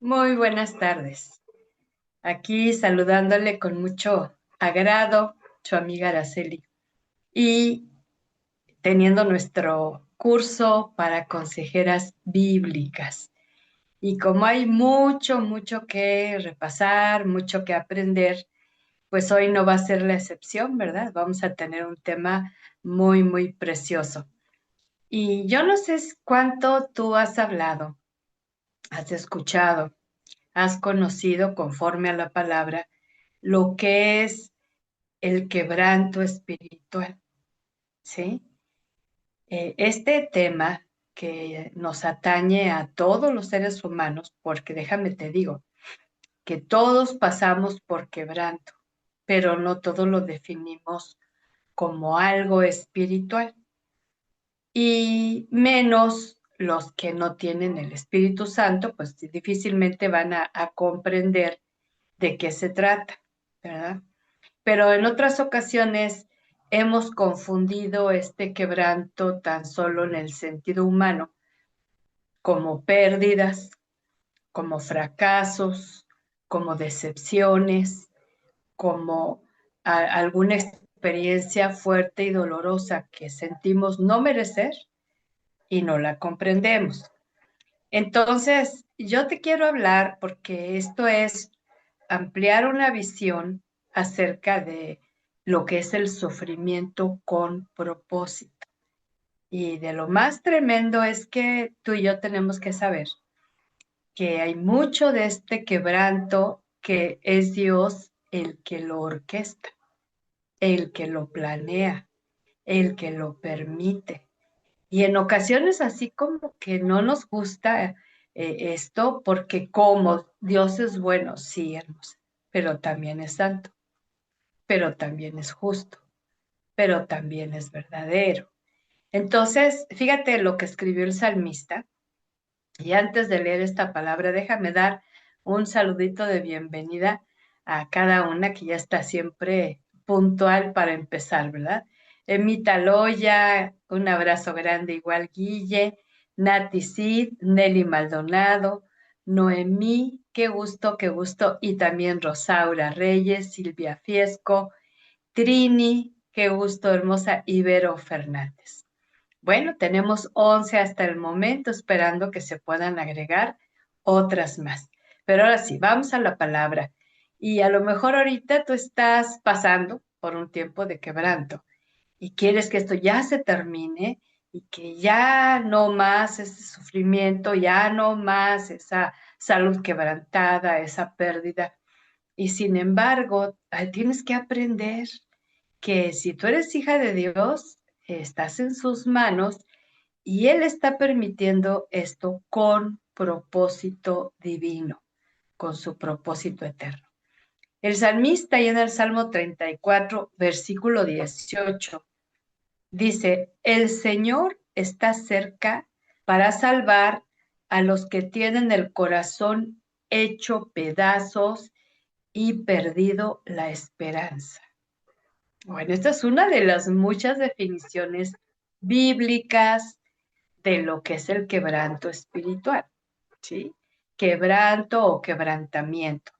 Muy buenas tardes. Aquí saludándole con mucho agrado su amiga Araceli y teniendo nuestro curso para consejeras bíblicas. Y como hay mucho que repasar, mucho que aprender, pues hoy no va a ser la excepción, ¿verdad? Vamos a tener un tema muy precioso. Y yo no sé cuánto tú has hablado, has escuchado, has conocido conforme a la palabra lo que es el quebranto espiritual, ¿sí? Este tema que nos atañe a todos los seres humanos, porque déjame te digo, que todos pasamos por quebranto, pero no todos lo definimos como algo espiritual, y menos los que no tienen el Espíritu Santo, pues difícilmente van a comprender de qué se trata, ¿verdad? Pero en otras ocasiones hemos confundido este quebranto tan solo en el sentido humano, como pérdidas, como fracasos, como decepciones, como alguna experiencia fuerte y dolorosa que sentimos no merecer y no la comprendemos. Entonces, yo te quiero hablar porque esto es ampliar una visión acerca de lo que es el sufrimiento con propósito. Y de lo más tremendo es que tú y yo tenemos que saber que hay mucho de este quebranto que es Dios el que lo orquesta, el que lo planea, el que lo permite. Y en ocasiones así como que no nos gusta esto porque como Dios es bueno, sí, hermosa, pero también es santo, pero también es justo, pero también es verdadero. Entonces, fíjate lo que escribió el salmista. Y antes de leer esta palabra, déjame dar un saludito de bienvenida a cada una que ya está siempre puntual para empezar, ¿verdad? Emita Loya, un abrazo grande igual Guille, Nati Cid, Nelly Maldonado, Noemí, qué gusto, y también Rosaura Reyes, Silvia Fiesco, Trini, qué gusto, hermosa, Ibero Fernández. Bueno, tenemos 11 hasta el momento, esperando que se puedan agregar otras más. Pero ahora sí, vamos a la palabra. Y a lo mejor ahorita tú estás pasando por un tiempo de quebranto y quieres que esto ya se termine y que ya no más ese sufrimiento, ya no más esa salud quebrantada, esa pérdida. Y sin embargo, tienes que aprender que si tú eres hija de Dios, estás en sus manos y Él está permitiendo esto con propósito divino, con su propósito eterno. El salmista, y en el Salmo 34, versículo 18, dice, el Señor está cerca para salvar a los que tienen el corazón hecho pedazos y perdido la esperanza. Bueno, esta es una de las muchas definiciones bíblicas de lo que es el quebranto espiritual, ¿sí? Quebranto o quebrantamiento.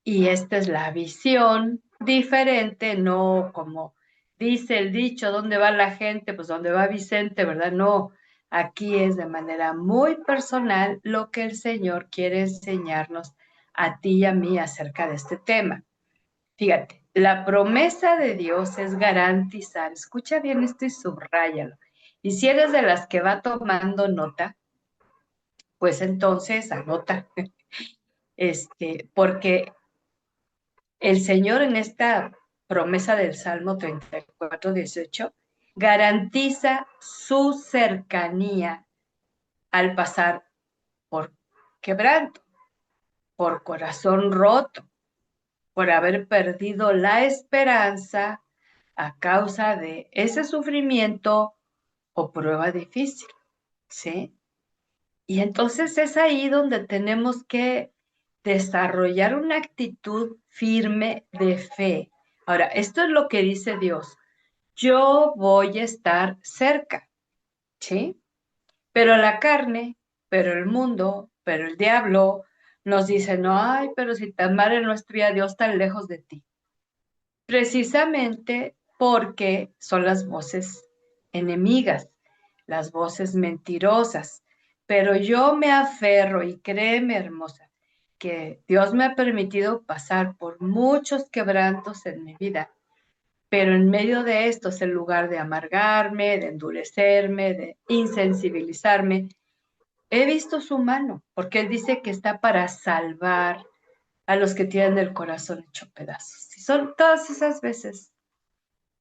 Y esta es la visión diferente, no como dice el dicho, ¿dónde va la gente? Pues donde va Vicente, ¿verdad? No, aquí es de manera muy personal lo que el Señor quiere enseñarnos a ti y a mí acerca de este tema. Fíjate, la promesa de Dios es garantizar, escucha bien esto y subráyalo. Y si eres de las que va tomando nota, pues entonces anota, porque el Señor en esta promesa del Salmo 34:18 garantiza su cercanía al pasar por quebranto, por corazón roto, por haber perdido la esperanza a causa de ese sufrimiento o prueba difícil, ¿sí? Y entonces es ahí donde tenemos que desarrollar una actitud firme de fe. Ahora, esto es lo que dice Dios. Yo voy a estar cerca, ¿sí? Pero la carne, pero el mundo, pero el diablo, nos dicen, no, ay, pero si tan mal no estuviera Dios tan lejos de ti. Precisamente porque son las voces enemigas, las voces mentirosas. Pero yo me aferro y créeme, hermosa, que Dios me ha permitido pasar por muchos quebrantos en mi vida, pero en medio de estos, en lugar de amargarme, de endurecerme, de insensibilizarme, he visto su mano, porque Él dice que está para salvar a los que tienen el corazón hecho pedazos. Y son todas esas veces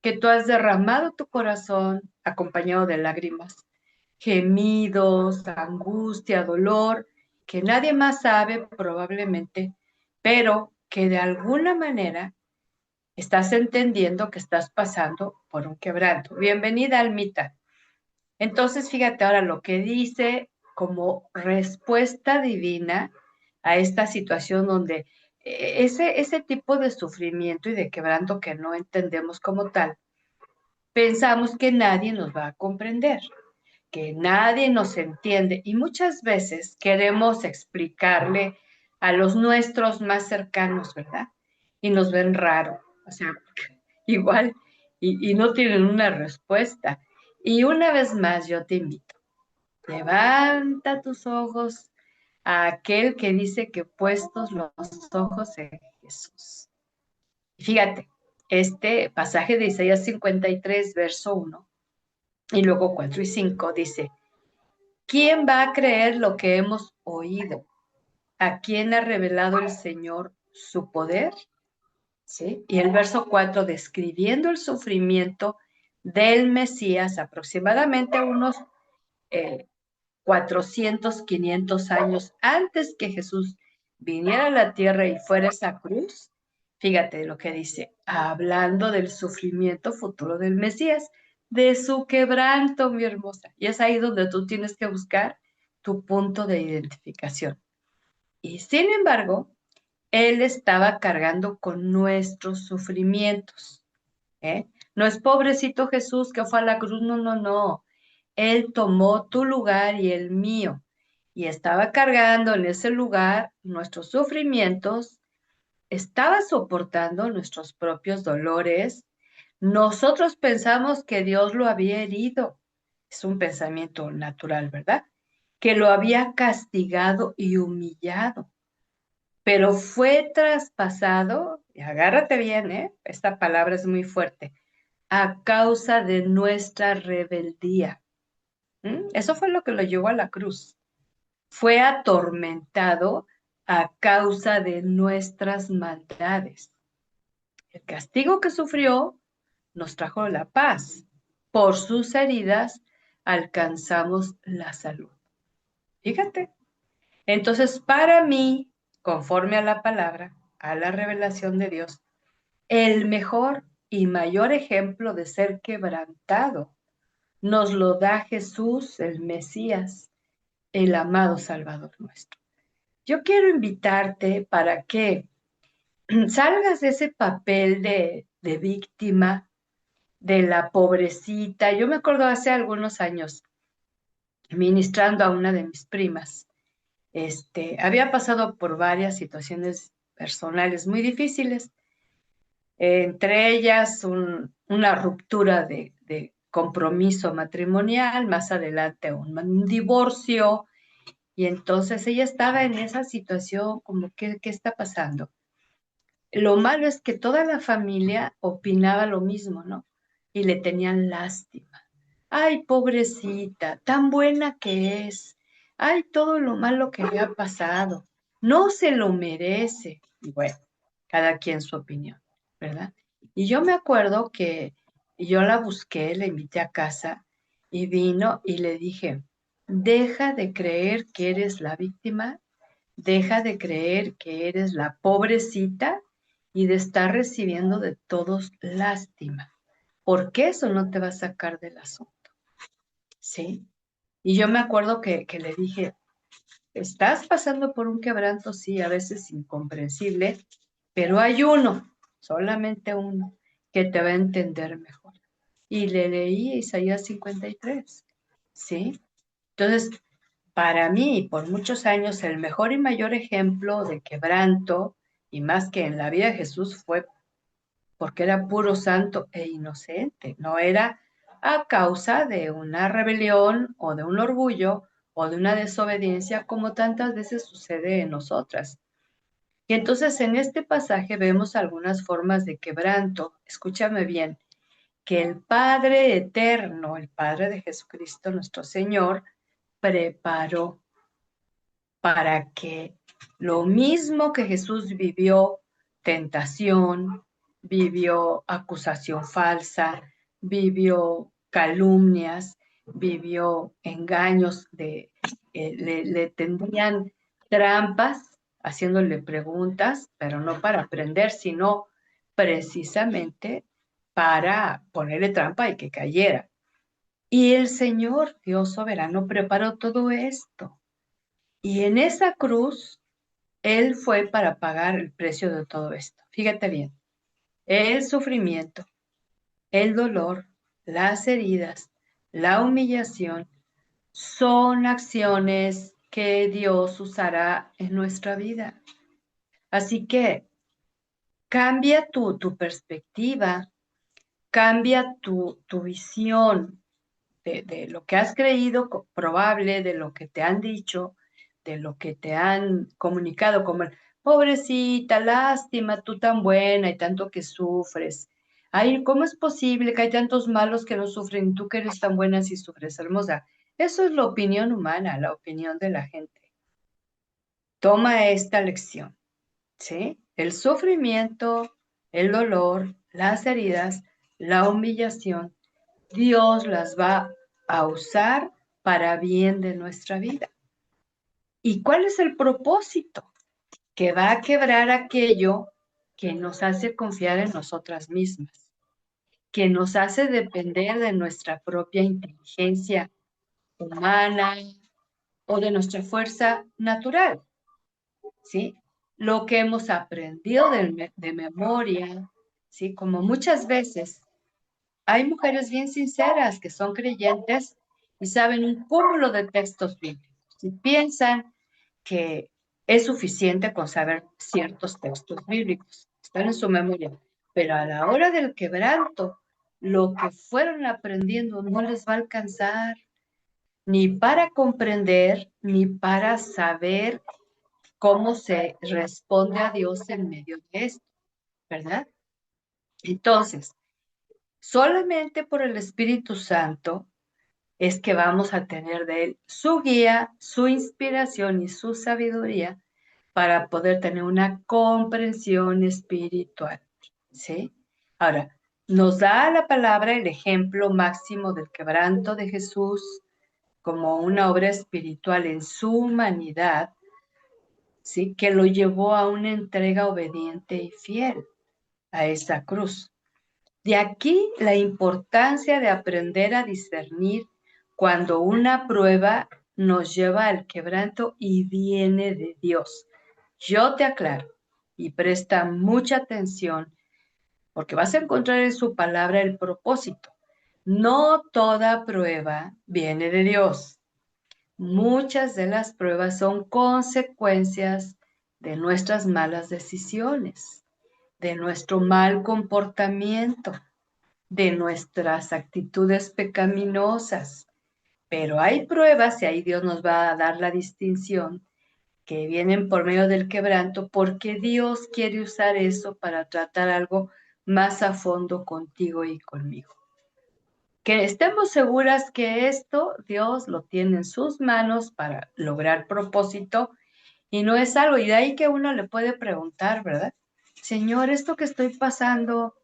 que tú has derramado tu corazón acompañado de lágrimas, gemidos, angustia, dolor, que nadie más sabe probablemente, pero que de alguna manera estás entendiendo que estás pasando por un quebranto. Bienvenida, Almita. Entonces, fíjate ahora lo que dice como respuesta divina a esta situación donde ese tipo de sufrimiento y de quebranto que no entendemos como tal, pensamos que nadie nos va a comprender, que nadie nos entiende y muchas veces queremos explicarle a los nuestros más cercanos, ¿verdad? Y nos ven raro, o sea, igual y no tienen una respuesta. Y una vez más yo te invito, levanta tus ojos a aquel que dice que puestos los ojos en Jesús. Fíjate, este pasaje de Isaías 53, verso 1, y luego 4 y 5 dice, ¿quién va a creer lo que hemos oído? ¿A quién ha revelado el Señor su poder? ¿Sí? Y el verso 4, describiendo el sufrimiento del Mesías, aproximadamente unos 400, 500 años antes que Jesús viniera a la tierra y fuera esa cruz, fíjate lo que dice, hablando del sufrimiento futuro del Mesías, de su quebranto, mi hermosa. Y es ahí donde tú tienes que buscar tu punto de identificación. Y sin embargo, Él estaba cargando con nuestros sufrimientos. ¿Eh? No es pobrecito Jesús que fue a la cruz, no, no, no. Él tomó tu lugar y el mío y estaba cargando en ese lugar nuestros sufrimientos, estaba soportando nuestros propios dolores. Nosotros pensamos que Dios lo había herido. Es un pensamiento natural, ¿verdad? Que lo había castigado y humillado, pero fue traspasado, y agárrate bien, ¿eh? Esta palabra es muy fuerte, a causa de nuestra rebeldía. Eso fue lo que lo llevó a la cruz. Fue atormentado a causa de nuestras maldades. El castigo que sufrió nos trajo la paz. Por sus heridas alcanzamos la salud. Fíjate. Entonces, para mí, conforme a la palabra, a la revelación de Dios, el mejor y mayor ejemplo de ser quebrantado nos lo da Jesús, el Mesías, el amado Salvador nuestro. Yo quiero invitarte para que salgas de ese papel de víctima, de la pobrecita. Yo me acuerdo hace algunos años, ministrando a una de mis primas, había pasado por varias situaciones personales muy difíciles, entre ellas una ruptura de compromiso matrimonial, más adelante un divorcio, y entonces ella estaba en esa situación como, ¿qué está pasando? Lo malo es que toda la familia opinaba lo mismo, ¿no? Y le tenían lástima. Ay, pobrecita, tan buena que es. Ay, todo lo malo que le ha pasado. No se lo merece. Y bueno, cada quien su opinión, ¿verdad? Y yo me acuerdo que yo la busqué, la invité a casa y vino y le dije, deja de creer que eres la víctima, deja de creer que eres la pobrecita y de estar recibiendo de todos lástima, porque eso no te va a sacar del asunto, ¿sí? Y yo me acuerdo que le dije, estás pasando por un quebranto, sí, a veces incomprensible, pero hay uno, solamente uno, que te va a entender mejor. Y le leí Isaías 53, ¿sí? Entonces, para mí, por muchos años, el mejor y mayor ejemplo de quebranto, y más que en la vida de Jesús, fue porque era puro santo e inocente. No era a causa de una rebelión o de un orgullo o de una desobediencia como tantas veces sucede en nosotras. Y entonces en este pasaje vemos algunas formas de quebranto. Escúchame bien, que el Padre eterno, el Padre de Jesucristo, nuestro Señor, preparó para que lo mismo que Jesús vivió, tentación, vivió acusación falsa, vivió calumnias, vivió engaños, le tendían trampas, haciéndole preguntas, pero no para aprender, sino precisamente para ponerle trampa y que cayera. Y el Señor, Dios soberano, preparó todo esto. Y en esa cruz, Él fue para pagar el precio de todo esto. Fíjate bien, el sufrimiento, el dolor, las heridas, la humillación, son acciones que Dios usará en nuestra vida. Así que cambia tu perspectiva, cambia tu visión de lo que has creído probable, de lo que te han dicho, de lo que te han comunicado, como pobrecita, lástima, tú tan buena y tanto que sufres. Ay, ¿cómo es posible que hay tantos malos que no sufren y tú que eres tan buena si sufres, hermosa? Eso es la opinión humana, la opinión de la gente. Toma esta lección, ¿sí? El sufrimiento, el dolor, las heridas, la humillación, Dios las va a usar para bien de nuestra vida. ¿Y cuál es el propósito? Que va a quebrar aquello que nos hace confiar en nosotras mismas, que nos hace depender de nuestra propia inteligencia humana o de nuestra fuerza natural, ¿sí? Lo que hemos aprendido de memoria, ¿sí? Como muchas veces hay mujeres bien sinceras que son creyentes y saben un cúmulo de textos bíblicos y piensan que es suficiente con saber ciertos textos bíblicos, están en su memoria, pero a la hora del quebranto, lo que fueron aprendiendo no les va a alcanzar ni para comprender, ni para saber cómo se responde a Dios en medio de esto, ¿verdad? Entonces, solamente por el Espíritu Santo es que vamos a tener de Él su guía, su inspiración y su sabiduría para poder tener una comprensión espiritual, ¿sí? Ahora, nos da la palabra el ejemplo máximo del quebranto de Jesús como una obra espiritual en su humanidad, ¿sí? Que lo llevó a una entrega obediente y fiel a esa cruz. De aquí la importancia de aprender a discernir cuando una prueba nos lleva al quebranto y viene de Dios. Yo te aclaro y presta mucha atención porque vas a encontrar en su palabra el propósito. No toda prueba viene de Dios. Muchas de las pruebas son consecuencias de nuestras malas decisiones, de nuestro mal comportamiento, de nuestras actitudes pecaminosas. Pero hay pruebas, y ahí Dios nos va a dar la distinción, que vienen por medio del quebranto, porque Dios quiere usar eso para tratar algo más a fondo contigo y conmigo. Que estemos seguras que esto Dios lo tiene en sus manos para lograr propósito y no es algo, y de ahí que uno le puede preguntar, ¿verdad? Señor, esto que estoy pasando,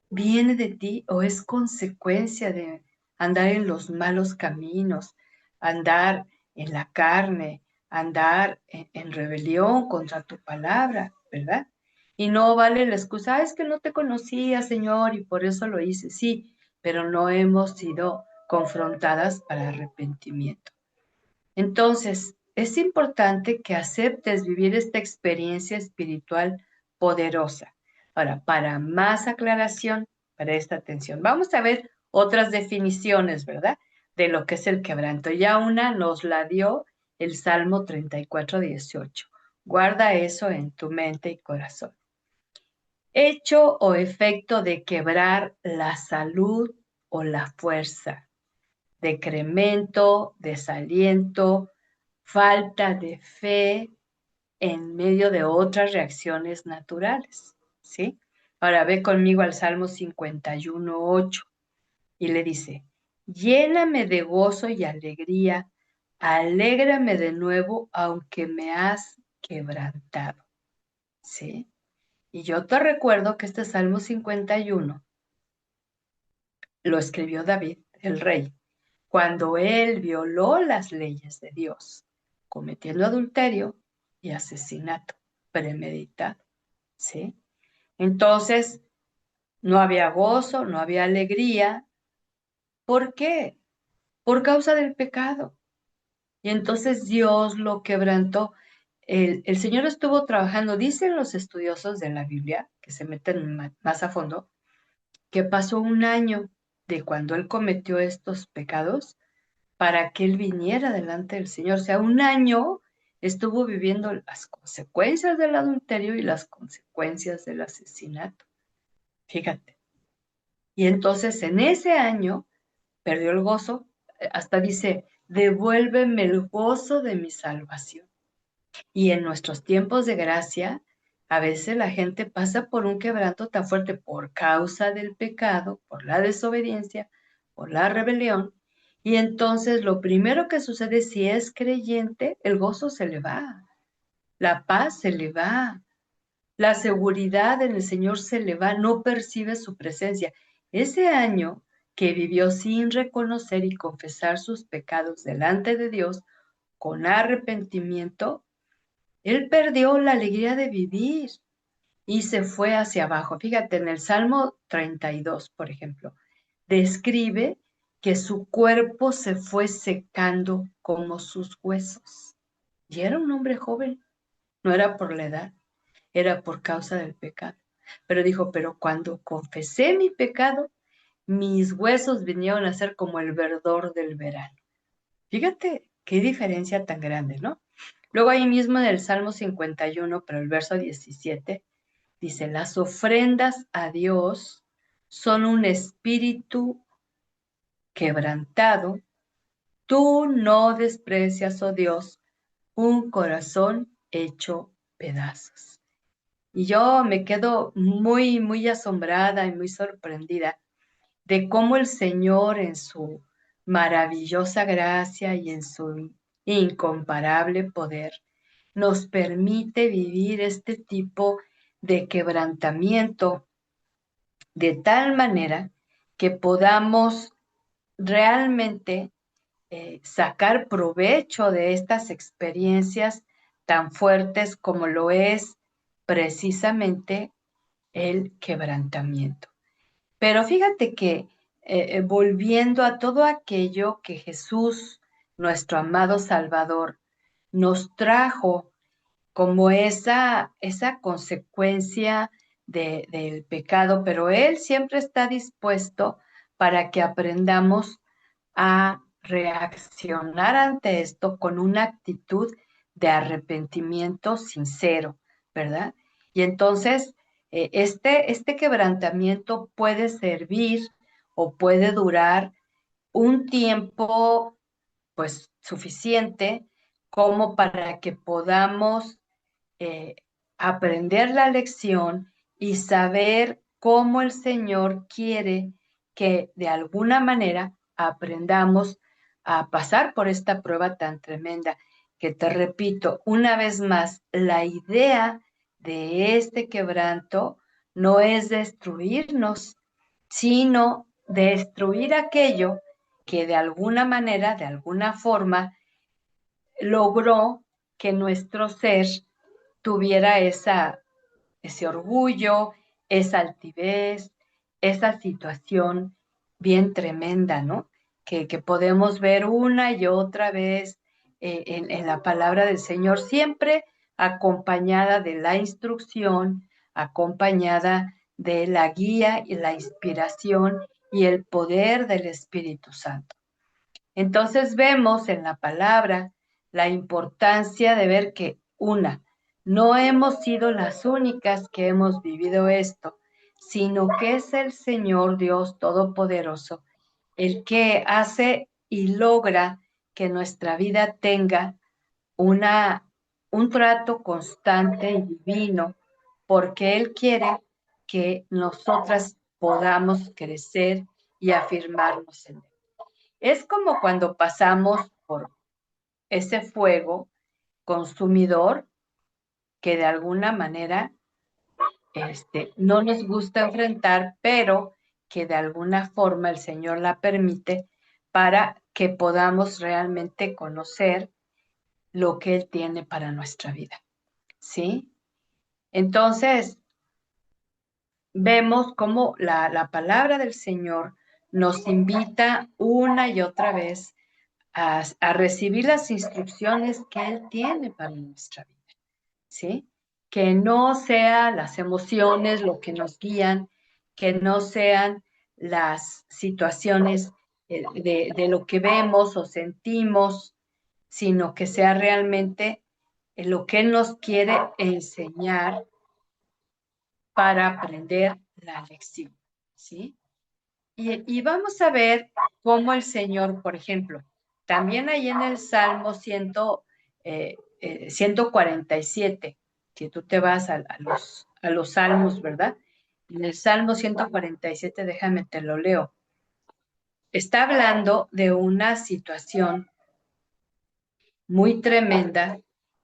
¿viene de ti o es consecuencia de andar en los malos caminos, andar en la carne, andar en rebelión contra tu palabra, ¿verdad? Y no vale la excusa, "Ah, es que no te conocía, Señor, y por eso lo hice". Sí, pero no hemos sido confrontadas para arrepentimiento. Entonces, es importante que aceptes vivir esta experiencia espiritual poderosa. Ahora, para más aclaración, presta atención. Vamos a ver otras definiciones, ¿verdad? de lo que es el quebranto. Ya una nos la dio el Salmo 34:18. Guarda eso en tu mente y corazón. Hecho o efecto de quebrar la salud o la fuerza, decremento, desaliento, falta de fe en medio de otras reacciones naturales, ¿sí? Ahora ve conmigo al Salmo 51:8 y le dice, lléname de gozo y alegría, alégrame de nuevo, aunque me has quebrantado, ¿sí? Y yo te recuerdo que este Salmo 51 lo escribió David, el rey, cuando él violó las leyes de Dios, cometiendo adulterio y asesinato premeditado, ¿sí? Entonces, no había gozo, no había alegría. ¿Por qué? Por causa del pecado. Y entonces Dios lo quebrantó. El Señor estuvo trabajando, dicen los estudiosos de la Biblia, que se meten más a fondo, que pasó un año de cuando Él cometió estos pecados para que Él viniera delante del Señor. O sea, un año estuvo viviendo las consecuencias del adulterio y las consecuencias del asesinato. Fíjate. Y entonces en ese año perdió el gozo, hasta dice, devuélveme el gozo de mi salvación. Y en nuestros tiempos de gracia, a veces la gente pasa por un quebranto tan fuerte por causa del pecado, por la desobediencia, por la rebelión. Y entonces lo primero que sucede si es creyente, el gozo se le va, la paz se le va, la seguridad en el Señor se le va, no percibe su presencia. Ese año que vivió sin reconocer y confesar sus pecados delante de Dios con arrepentimiento, él perdió la alegría de vivir y se fue hacia abajo. Fíjate, en el Salmo 32, por ejemplo, describe que su cuerpo se fue secando como sus huesos. Y era un hombre joven, no era por la edad, era por causa del pecado. Pero dijo, pero cuando confesé mi pecado, mis huesos vinieron a ser como el verdor del verano. Fíjate qué diferencia tan grande, ¿no? Luego ahí mismo en el Salmo 51, pero el verso 17, dice, las ofrendas a Dios son un espíritu quebrantado. Tú no desprecias, oh Dios, un corazón hecho pedazos. Y yo me quedo muy, muy asombrada y muy sorprendida de cómo el Señor en su maravillosa gracia y en su incomparable poder nos permite vivir este tipo de quebrantamiento de tal manera que podamos realmente sacar provecho de estas experiencias tan fuertes como lo es precisamente el quebrantamiento. Pero fíjate que volviendo a todo aquello que Jesús, nuestro amado Salvador, nos trajo como esa consecuencia del pecado, pero Él siempre está dispuesto para que aprendamos a reaccionar ante esto con una actitud de arrepentimiento sincero, ¿verdad? Y entonces, este quebrantamiento puede servir o puede durar un tiempo, pues, suficiente como para que podamos eh, aprender la lección y saber cómo el Señor quiere que de alguna manera aprendamos a pasar por esta prueba tan tremenda, que te repito, una vez más, la idea de este quebranto no es destruirnos, sino destruir aquello que de alguna manera, de alguna forma, logró que nuestro ser tuviera ese orgullo, esa altivez, esa situación bien tremenda, ¿no? Que podemos ver una y otra vez en la palabra del Señor, siempre acompañada de la instrucción, acompañada de la guía y la inspiración y el poder del Espíritu Santo. Entonces vemos en la palabra la importancia de ver que no hemos sido las únicas que hemos vivido esto, sino que es el Señor Dios Todopoderoso el que hace y logra que nuestra vida tenga un trato constante y divino, porque Él quiere que nosotras podamos crecer y afirmarnos en Él. Es como cuando pasamos por ese fuego consumidor que de alguna manera no nos gusta enfrentar, pero que de alguna forma el Señor la permite para que podamos realmente conocer lo que Él tiene para nuestra vida, ¿sí? Entonces, vemos cómo la palabra del Señor nos invita una y otra vez a recibir las instrucciones que Él tiene para nuestra vida, ¿sí? Que no sean las emociones lo que nos guían, que no sean las situaciones de lo que vemos o sentimos, sino que sea realmente lo que Él nos quiere enseñar para aprender la lección, ¿sí? Y vamos a ver cómo el Señor, por ejemplo, también ahí en el Salmo 147, si tú te vas a los salmos, ¿verdad? En el Salmo 147, déjame te lo leo. Está hablando de una situación muy tremenda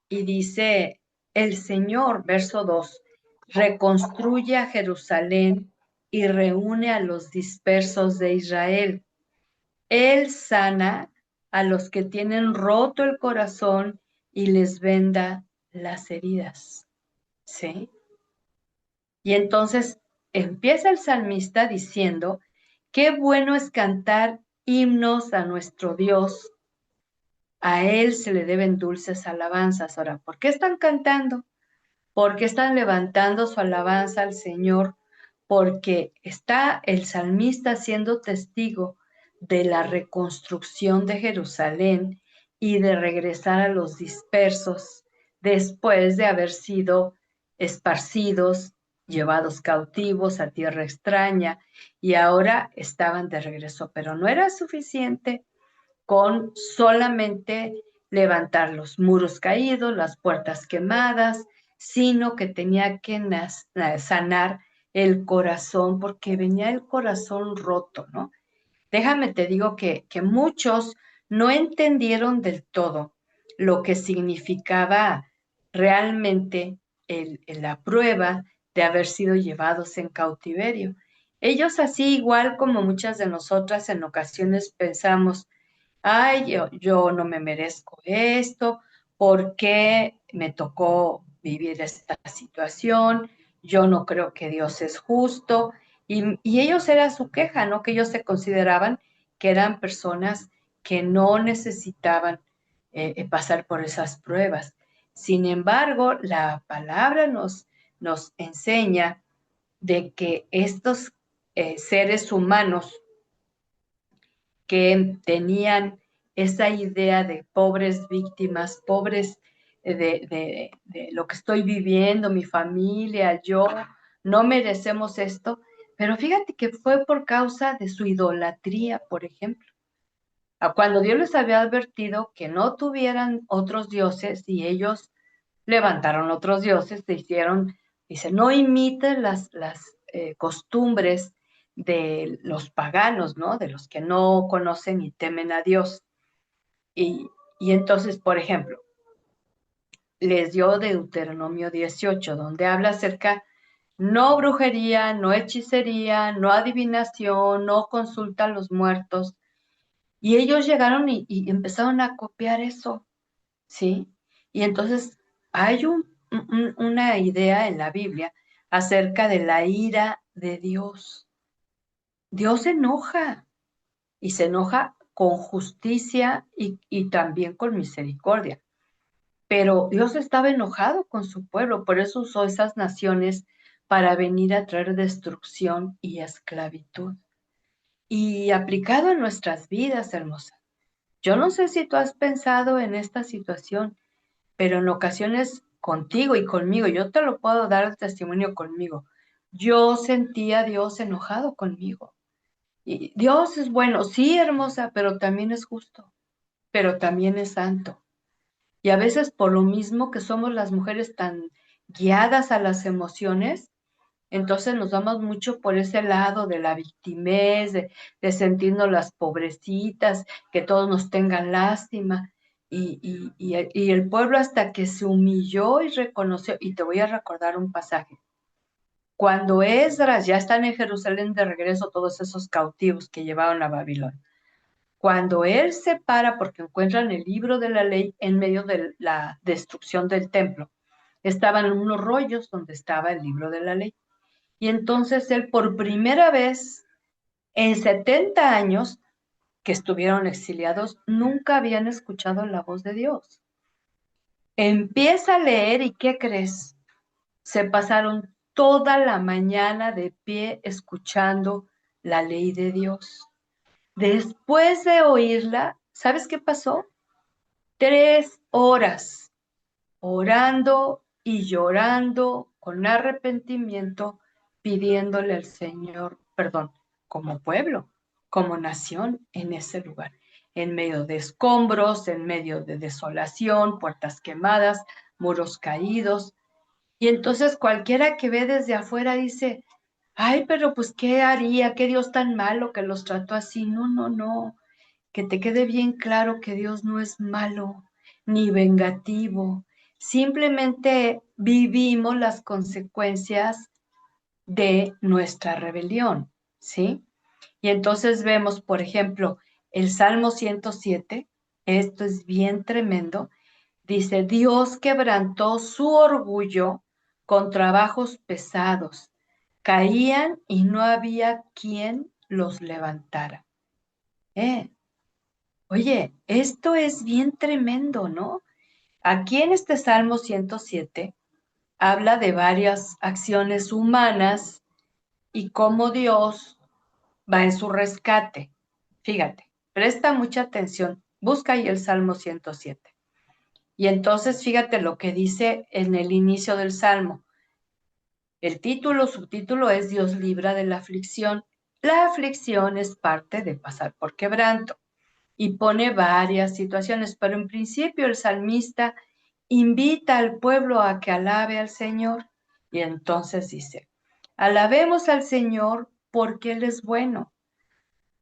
y dice, el Señor, verso 2, reconstruye a Jerusalén y reúne a los dispersos de Israel. Él sana a los que tienen roto el corazón y les venda las heridas. ¿Sí? Y entonces empieza el salmista diciendo, qué bueno es cantar himnos a nuestro Dios. A Él se le deben dulces alabanzas. Ahora, ¿por qué están cantando? ¿Por qué están levantando su alabanza al Señor? Porque está el salmista siendo testigo de la reconstrucción de Jerusalén y de regresar a los dispersos después de haber sido esparcidos, llevados cautivos a tierra extraña y ahora estaban de regreso. Pero no era suficiente con solamente levantar los muros caídos, las puertas quemadas, sino que tenía que sanar el corazón, porque venía el corazón roto, ¿no? Déjame te digo que muchos no entendieron del todo lo que significaba realmente la prueba de haber sido llevados en cautiverio. Ellos así, igual como muchas de nosotras en ocasiones pensamos, ay, yo no me merezco esto, ¿por qué me tocó vivir esta situación? Yo no creo que Dios es justo. Y ellos era su queja, ¿no? Que ellos se consideraban que eran personas que no necesitaban pasar por esas pruebas. Sin embargo, la palabra nos enseña de que estos seres humanos que tenían esa idea de pobres víctimas, pobres de lo que estoy viviendo, mi familia, yo, no merecemos esto, pero fíjate que fue por causa de su idolatría, por ejemplo. Cuando Dios les había advertido que no tuvieran otros dioses y ellos levantaron otros dioses, se hicieron, dice, no imites las costumbres de los paganos, ¿no? De los que no conocen y temen a Dios. Y entonces, por ejemplo, les dio Deuteronomio 18, donde habla acerca, no brujería, no hechicería, no adivinación, no consulta a los muertos. Y ellos llegaron y empezaron a copiar eso, ¿sí? Y entonces hay una idea en la Biblia acerca de la ira de Dios. Dios se enoja y se enoja con justicia y también con misericordia. Pero Dios estaba enojado con su pueblo, por eso usó esas naciones para venir a traer destrucción y esclavitud. Y aplicado a nuestras vidas, hermosa. Yo no sé si tú has pensado en esta situación, pero en ocasiones contigo y conmigo, yo te lo puedo dar el testimonio conmigo. Yo sentía a Dios enojado conmigo. Y Dios es bueno, sí, hermosa, pero también es justo, pero también es santo. Y a veces por lo mismo que somos las mujeres tan guiadas a las emociones, entonces nos vamos mucho por ese lado de la victimez, de sentirnos las pobrecitas, que todos nos tengan lástima. Y el pueblo hasta que se humilló y reconoció, y te voy a recordar un pasaje. Cuando Esdras ya están en Jerusalén de regreso, todos esos cautivos que llevaron a Babilonia, cuando él se para porque encuentran el libro de la ley en medio de la destrucción del templo, estaban unos rollos donde estaba el libro de la ley. Y entonces él por primera vez en 70 años que estuvieron exiliados, nunca habían escuchado la voz de Dios. Empieza a leer y ¿qué crees? Se pasaron toda la mañana de pie escuchando la ley de Dios. Después de oírla, ¿sabes qué pasó? 3 horas orando y llorando con arrepentimiento, pidiéndole al Señor perdón, como pueblo, como nación en ese lugar, en medio de escombros, en medio de desolación, puertas quemadas, muros caídos. Y entonces cualquiera que ve desde afuera dice, ay, pero pues, ¿qué haría? ¿Qué Dios tan malo que los trató así? No, no, no. Que te quede bien claro que Dios no es malo ni vengativo. Simplemente vivimos las consecuencias de nuestra rebelión, ¿sí? Y entonces vemos, por ejemplo, el Salmo 107, esto es bien tremendo, dice, Dios quebrantó su orgullo con trabajos pesados, caían y no había quien los levantara. ¿Eh? Oye, esto es bien tremendo, ¿no? Aquí en este Salmo 107 habla de varias acciones humanas y cómo Dios va en su rescate. Fíjate, presta mucha atención, busca ahí el Salmo 107. Y entonces fíjate lo que dice en el inicio del Salmo. El título, subtítulo es Dios libra de la aflicción. La aflicción es parte de pasar por quebranto. Y pone varias situaciones, pero en principio el salmista invita al pueblo a que alabe al Señor. Y entonces dice, alabemos al Señor porque Él es bueno,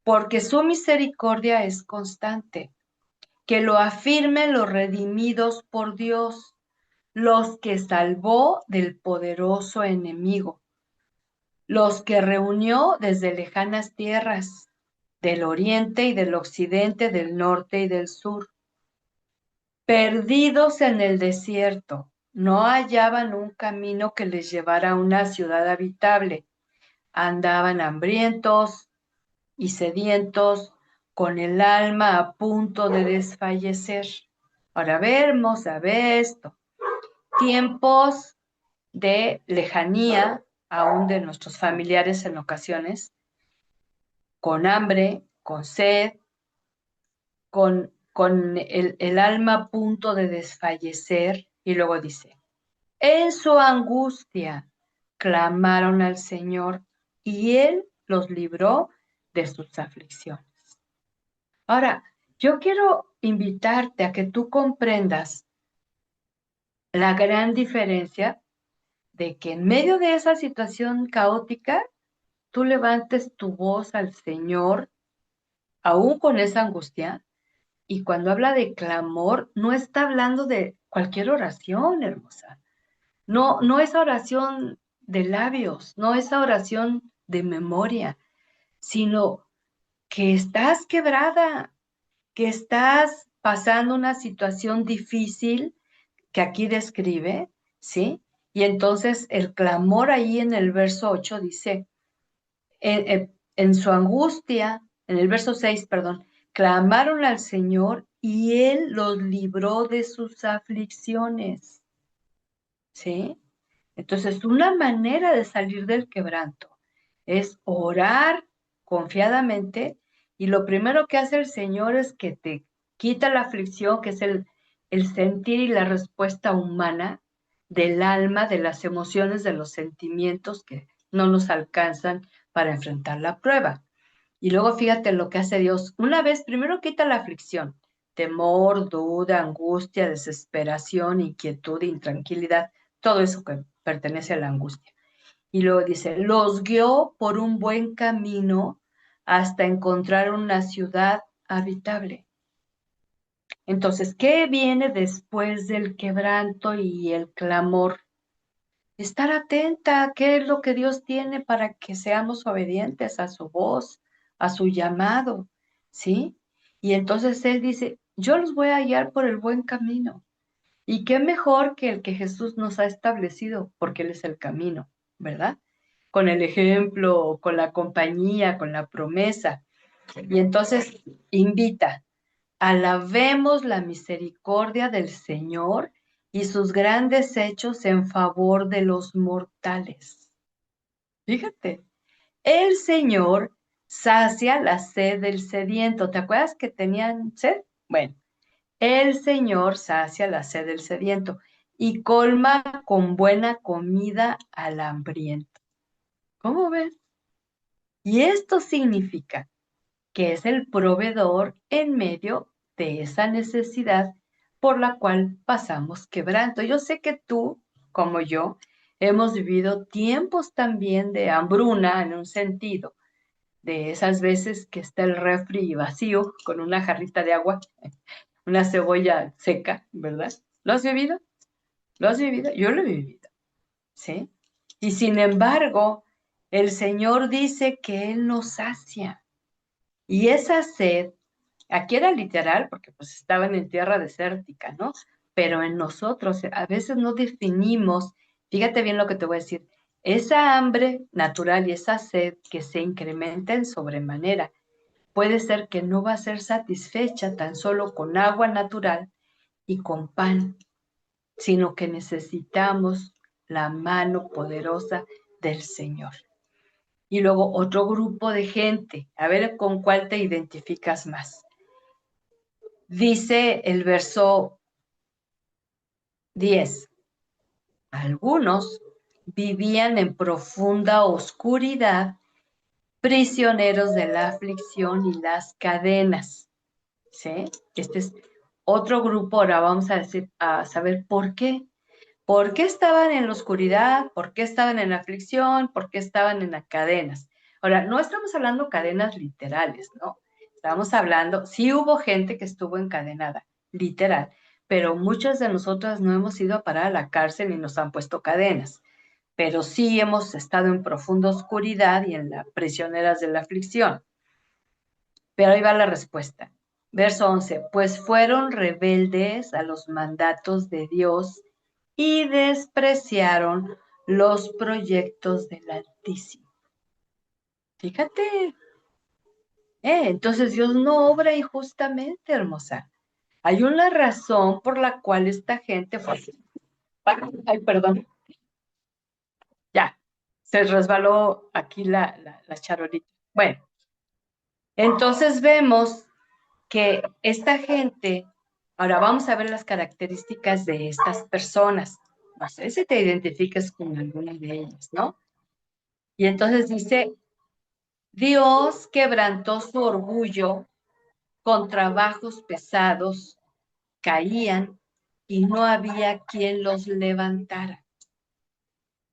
porque su misericordia es constante, que lo afirmen los redimidos por Dios, los que salvó del poderoso enemigo, los que reunió desde lejanas tierras, del oriente y del occidente, del norte y del sur. Perdidos en el desierto, no hallaban un camino que les llevara a una ciudad habitable. Andaban hambrientos y sedientos, con el alma a punto de desfallecer. Ahora vemos, a ver esto. Tiempos de lejanía, aún de nuestros familiares en ocasiones, con hambre, con sed, con el alma a punto de desfallecer, y luego dice, en su angustia clamaron al Señor y Él los libró de sus aflicciones. Ahora, yo quiero invitarte a que tú comprendas la gran diferencia de que en medio de esa situación caótica, tú levantes tu voz al Señor, aún con esa angustia. Y cuando habla de clamor, no está hablando de cualquier oración, hermosa. No, no esa oración de labios, no esa oración de memoria, sino que estás quebrada, que estás pasando una situación difícil que aquí describe, ¿sí? Y entonces el clamor ahí en el verso 8 dice, en su angustia, en el verso 6, perdón, clamaron al Señor y Él los libró de sus aflicciones, ¿sí? Entonces, una manera de salir del quebranto es orar confiadamente y lo primero que hace el Señor es que te quita la aflicción, que es el sentir y la respuesta humana del alma, de las emociones, de los sentimientos que no nos alcanzan para enfrentar la prueba. Y luego fíjate lo que hace Dios. Una vez, primero quita la aflicción, temor, duda, angustia, desesperación, inquietud, intranquilidad, todo eso que pertenece a la angustia. Y luego dice, los guió por un buen camino hasta encontrar una ciudad habitable. Entonces, ¿qué viene después del quebranto y el clamor? Estar atenta a qué es lo que Dios tiene para que seamos obedientes a su voz, a su llamado, ¿sí? Y entonces Él dice, yo los voy a guiar por el buen camino. Y qué mejor que el que Jesús nos ha establecido, porque Él es el camino, ¿verdad? Con el ejemplo, con la compañía, con la promesa. Y entonces invita, alabemos la misericordia del Señor y sus grandes hechos en favor de los mortales. Fíjate, el Señor sacia la sed del sediento. ¿Te acuerdas que tenían sed? Bueno, el Señor sacia la sed del sediento y colma con buena comida al hambriento. ¿Cómo ves? Y esto significa que es el proveedor en medio de esa necesidad por la cual pasamos quebranto. Yo sé que tú, como yo, hemos vivido tiempos también de hambruna en un sentido, de esas veces que está el refri vacío con una jarrita de agua, una cebolla seca, ¿verdad? ¿Lo has vivido? ¿Lo has vivido? Yo lo he vivido, ¿sí? Y sin embargo, el Señor dice que Él nos sacia. Y esa sed, aquí era literal porque pues estaban en tierra desértica, ¿no? Pero en nosotros a veces no definimos, fíjate bien lo que te voy a decir, esa hambre natural y esa sed que se incrementa en sobremanera, puede ser que no va a ser satisfecha tan solo con agua natural y con pan, sino que necesitamos la mano poderosa del Señor. Y luego otro grupo de gente, a ver con cuál te identificas más. Dice el verso 10, algunos vivían en profunda oscuridad, prisioneros de la aflicción y las cadenas. ¿Sí? Este es otro grupo, ahora vamos a decir, a saber por qué. ¿Por qué estaban en la oscuridad? ¿Por qué estaban en la aflicción? ¿Por qué estaban en las cadenas? Ahora, no estamos hablando cadenas literales, ¿no? Estamos hablando, sí hubo gente que estuvo encadenada, literal, pero muchas de nosotras no hemos ido a parar a la cárcel y nos han puesto cadenas, pero sí hemos estado en profunda oscuridad y en las prisioneras de la aflicción. Pero ahí va la respuesta. Verso 11, pues fueron rebeldes a los mandatos de Dios y despreciaron los proyectos del Altísimo. Fíjate, entonces Dios no obra injustamente, hermosa. Hay una razón por la cual esta gente fue... Ay, perdón, ya, se resbaló aquí la charolita. Bueno, entonces vemos que esta gente, ahora vamos a ver las características de estas personas. No sé si te identificas con alguna de ellas, ¿no? Y entonces dice, Dios quebrantó su orgullo con trabajos pesados, caían y no había quien los levantara.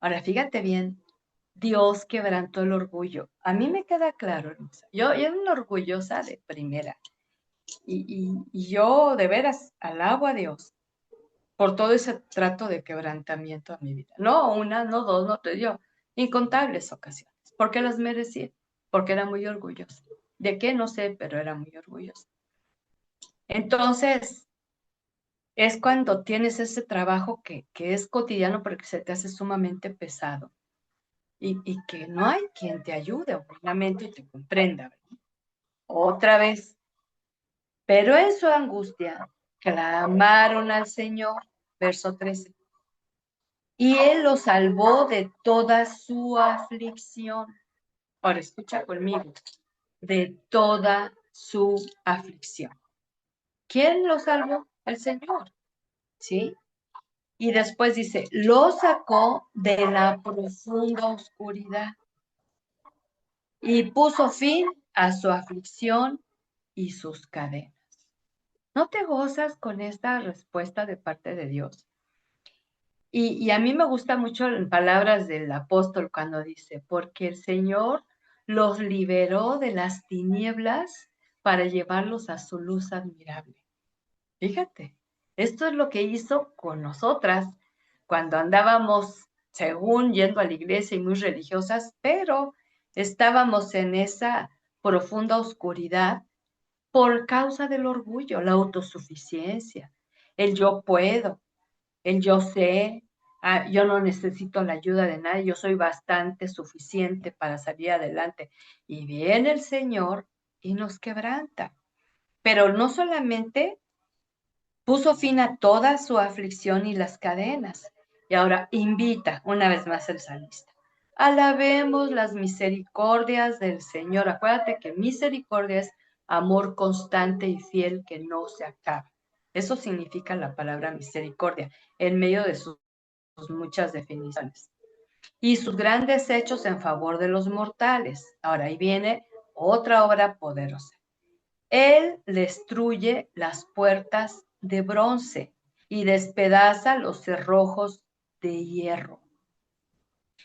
Ahora, fíjate bien, Dios quebrantó el orgullo. A mí me queda claro, hermosa. Yo era una orgullosa de primera. Y yo de veras alabo a Dios por todo ese trato de quebrantamiento a mi vida. No una, no dos, no tres, yo incontables ocasiones, porque las merecía, porque era muy orgullosa. ¿De qué? No sé, pero era muy orgullosa. Entonces, es cuando tienes ese trabajo que es cotidiano, pero que se te hace sumamente pesado y que no hay quien te ayude, obviamente, y te comprenda. ¿Verdad? Otra vez, pero en su angustia clamaron al Señor, verso 13, y Él los salvó de toda su aflicción. Ahora escucha conmigo, de toda su aflicción. ¿Quién lo salvó? El Señor, ¿sí? Y después dice, lo sacó de la profunda oscuridad y puso fin a su aflicción y sus cadenas. ¿No te gozas con esta respuesta de parte de Dios? Y a mí me gusta mucho en palabras del apóstol cuando dice, porque el Señor los liberó de las tinieblas para llevarlos a su luz admirable. Fíjate, esto es lo que hizo con nosotras cuando andábamos, según yendo a la iglesia y muy religiosas, pero estábamos en esa profunda oscuridad por causa del orgullo, la autosuficiencia, el yo puedo, el yo sé, yo no necesito la ayuda de nadie, yo soy bastante suficiente para salir adelante. Y viene el Señor y nos quebranta. Pero no solamente puso fin a toda su aflicción y las cadenas. Y ahora invita una vez más el salmista. Alabemos las misericordias del Señor. Acuérdate que misericordia es amor constante y fiel que no se acaba. Eso significa la palabra misericordia en medio de sus muchas definiciones. Y sus grandes hechos en favor de los mortales. Ahora ahí viene otra obra poderosa. Él destruye las puertas de bronce y despedaza los cerrojos de hierro.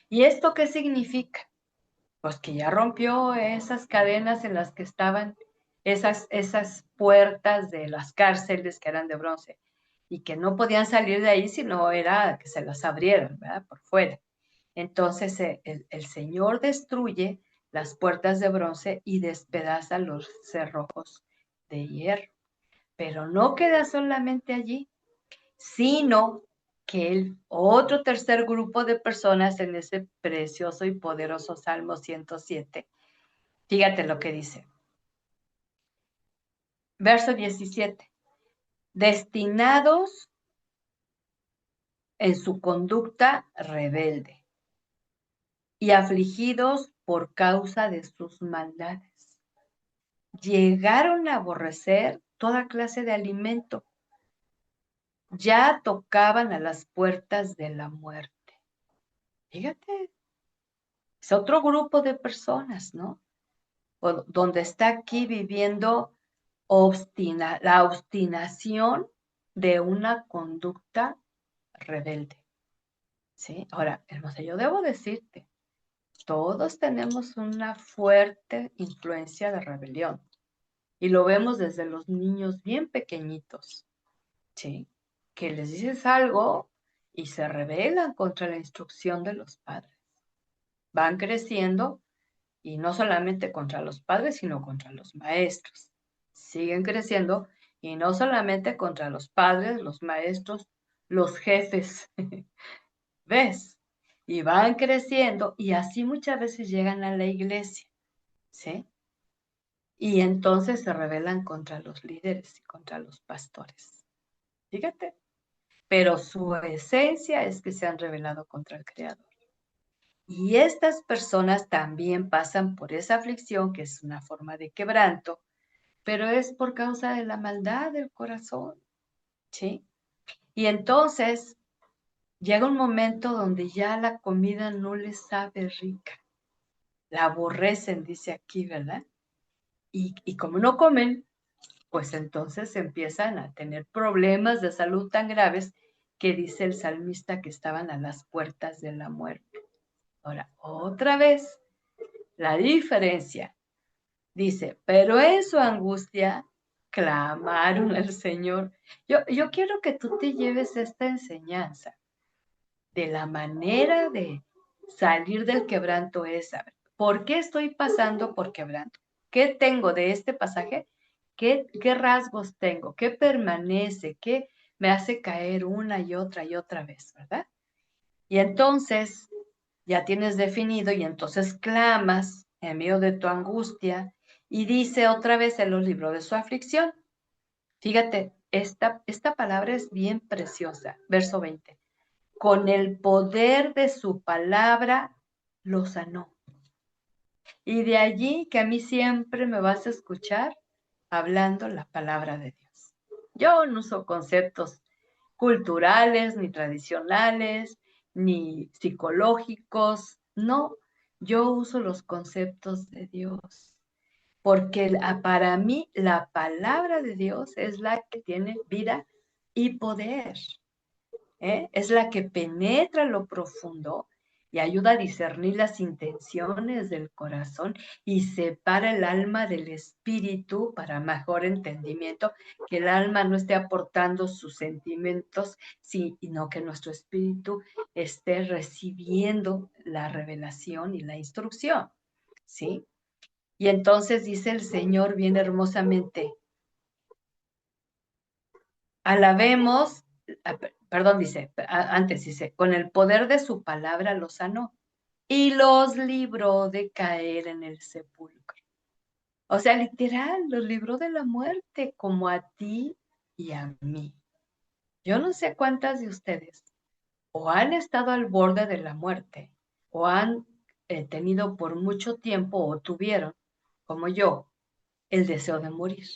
¿Y esto qué significa? Pues que ya rompió esas cadenas en las que estaban esas puertas de las cárceles que eran de bronce y que no podían salir de ahí si no era que se las abrieran, ¿verdad? Por fuera. Entonces el Señor destruye las puertas de bronce y despedaza los cerrojos de hierro. Pero no queda solamente allí, sino que el otro tercer grupo de personas en ese precioso y poderoso Salmo 107, fíjate lo que dice. Verso 17. Destinados en su conducta rebelde y afligidos por causa de sus maldades. Llegaron a aborrecer toda clase de alimento. Ya tocaban a las puertas de la muerte. Fíjate, es otro grupo de personas, ¿no? Donde está aquí viviendo la obstinación de una conducta rebelde, ¿sí? Ahora, hermosa, yo debo decirte, todos tenemos una fuerte influencia de rebelión y lo vemos desde los niños bien pequeñitos, ¿sí? Que les dices algo y se rebelan contra la instrucción de los padres. Van creciendo y no solamente contra los padres, sino contra los maestros. Siguen creciendo y no solamente contra los padres, los maestros, los jefes. ¿Ves? Y van creciendo y así muchas veces llegan a la iglesia, ¿sí? Y entonces se rebelan contra los líderes y contra los pastores. Fíjate, pero su esencia es que se han rebelado contra el Creador. Y estas personas también pasan por esa aflicción, que es una forma de quebranto, pero es por causa de la maldad del corazón, ¿sí? Y entonces llega un momento donde ya la comida no les sabe rica, la aborrecen, dice aquí, ¿verdad? Y como no comen, pues entonces empiezan a tener problemas de salud tan graves que dice el salmista que estaban a las puertas de la muerte. Ahora, otra vez, la diferencia. Dice, pero en su angustia clamaron al Señor. Yo quiero que tú te lleves esta enseñanza de la manera de salir del quebranto esa. ¿Por qué estoy pasando por quebranto? ¿Qué tengo de este pasaje? ¿Qué rasgos tengo? ¿Qué permanece? ¿Qué me hace caer una y otra vez, verdad? Y entonces ya tienes definido y entonces clamas en medio de tu angustia y dice otra vez en los libros de su aflicción. Fíjate, esta palabra es bien preciosa. Verso 20. Con el poder de su palabra lo sanó. Y de allí que a mí siempre me vas a escuchar hablando la palabra de Dios. Yo no uso conceptos culturales, ni tradicionales, ni psicológicos. No, yo uso los conceptos de Dios, porque para mí la palabra de Dios es la que tiene vida y poder. Es la que penetra lo profundo y ayuda a discernir las intenciones del corazón y separa el alma del espíritu para mejor entendimiento, que el alma no esté aportando sus sentimientos, sino que nuestro espíritu esté recibiendo la revelación y la instrucción, ¿sí? Y entonces dice el Señor bien hermosamente, alabemos, perdón, dice, antes dice, con el poder de su palabra los sanó y los libró de caer en el sepulcro. O sea, literal, los libró de la muerte, como a ti y a mí. Yo no sé cuántas de ustedes o han estado al borde de la muerte o han tenido por mucho tiempo o tuvieron, como yo, el deseo de morir.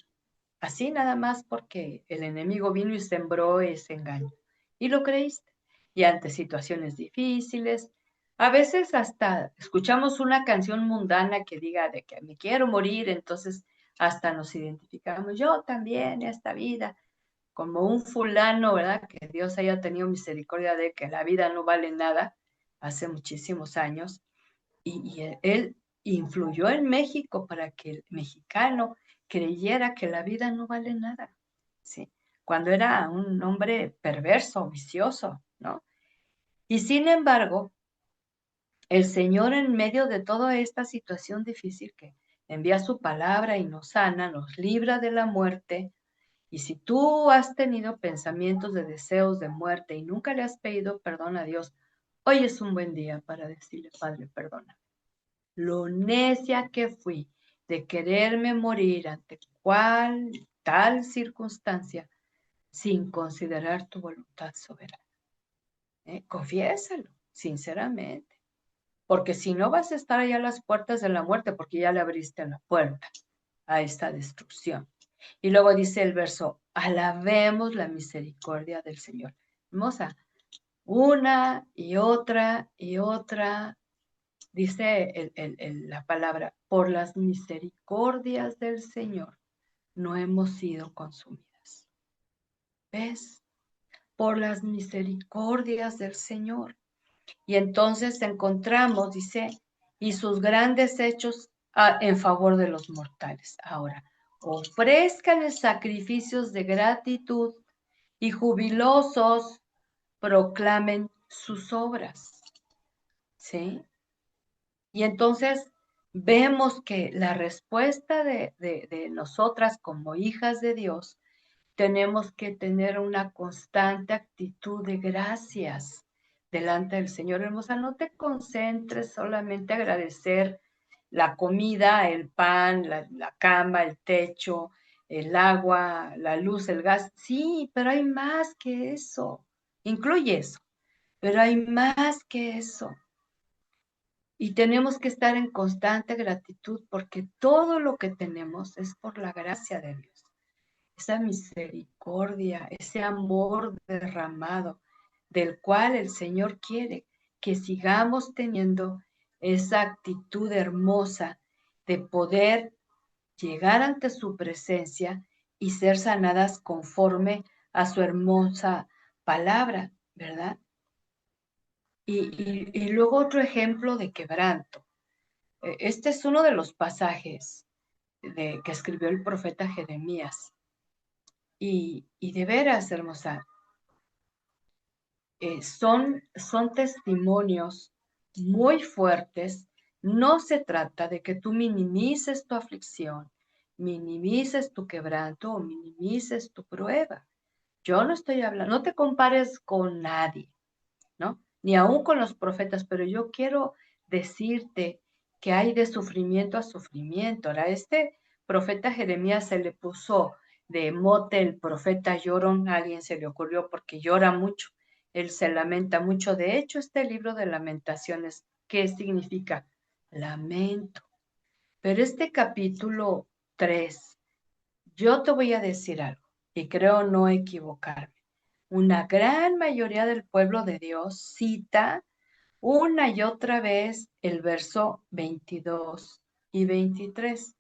Así nada más porque el enemigo vino y sembró ese engaño. Y lo creíste. Y ante situaciones difíciles, a veces hasta escuchamos una canción mundana que diga de que me quiero morir, entonces hasta nos identificamos. Yo también, esta vida, como un fulano, ¿verdad? Que Dios haya tenido misericordia de que la vida no vale nada, hace muchísimos años y él influyó en México para que el mexicano creyera que la vida no vale nada, ¿sí? Cuando era un hombre perverso, vicioso, ¿no? Y sin embargo, el Señor en medio de toda esta situación difícil que envía su palabra y nos sana, nos libra de la muerte. Y si tú has tenido pensamientos de deseos de muerte y nunca le has pedido perdón a Dios, hoy es un buen día para decirle, Padre, perdona lo necia que fui de quererme morir ante cual tal circunstancia sin considerar tu voluntad soberana. Confiésalo, sinceramente, porque si no vas a estar allá a las puertas de la muerte, porque ya le abriste la puerta a esta destrucción. Y luego dice el verso, alabemos la misericordia del Señor. Hermosa, una y otra dice la palabra, por las misericordias del Señor no hemos sido consumidas. ¿Ves? Por las misericordias del Señor. Y entonces encontramos, dice, y sus grandes hechos en favor de los mortales. Ahora, ofrezcanle sacrificios de gratitud y jubilosos proclamen sus obras. ¿Sí? Y entonces vemos que la respuesta de nosotras como hijas de Dios, tenemos que tener una constante actitud de gracias delante del Señor. Hermosa, no te concentres solamente a agradecer la comida, el pan, la cama, el techo, el agua, la luz, el gas. Sí, pero hay más que eso. Incluye eso, pero hay más que eso. Y tenemos que estar en constante gratitud porque todo lo que tenemos es por la gracia de Dios. Esa misericordia, ese amor derramado, del cual el Señor quiere que sigamos teniendo esa actitud hermosa de poder llegar ante su presencia y ser sanadas conforme a su hermosa palabra, ¿verdad? Y luego otro ejemplo de quebranto. Este es uno de los pasajes que escribió el profeta Jeremías. Y de veras, hermosa, son testimonios muy fuertes. No se trata de que tú minimices tu aflicción, minimices tu quebranto o minimices tu prueba. Yo no estoy hablando, no te compares con nadie, ¿no? Ni aún con los profetas, pero yo quiero decirte que hay de sufrimiento a sufrimiento. Ahora, este profeta Jeremías se le puso de mote el profeta llorón, a alguien se le ocurrió porque llora mucho, él se lamenta mucho. De hecho, este libro de lamentaciones, ¿qué significa? Lamento. Pero este capítulo 3, yo te voy a decir algo. y creo no equivocarme. Una gran mayoría del pueblo de Dios cita una y otra vez el verso 22 y 23,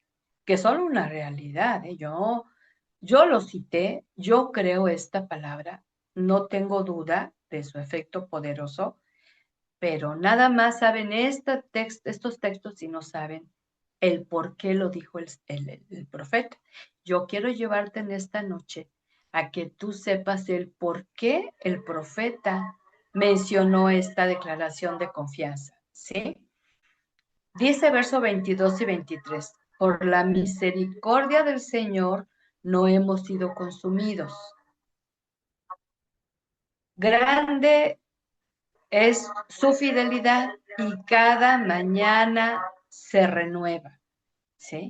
que son una realidad, ¿eh? Yo lo cité, yo creo esta palabra, no tengo duda de su efecto poderoso, pero nada más saben estos textos y no saben el por qué lo dijo el profeta. Yo quiero llevarte en esta noche a que tú sepas el por qué el profeta mencionó esta declaración de confianza, ¿sí? Dice verso 22 y 23, por la misericordia del Señor no hemos sido consumidos. Grande es su fidelidad y cada mañana se renueva, ¿sí?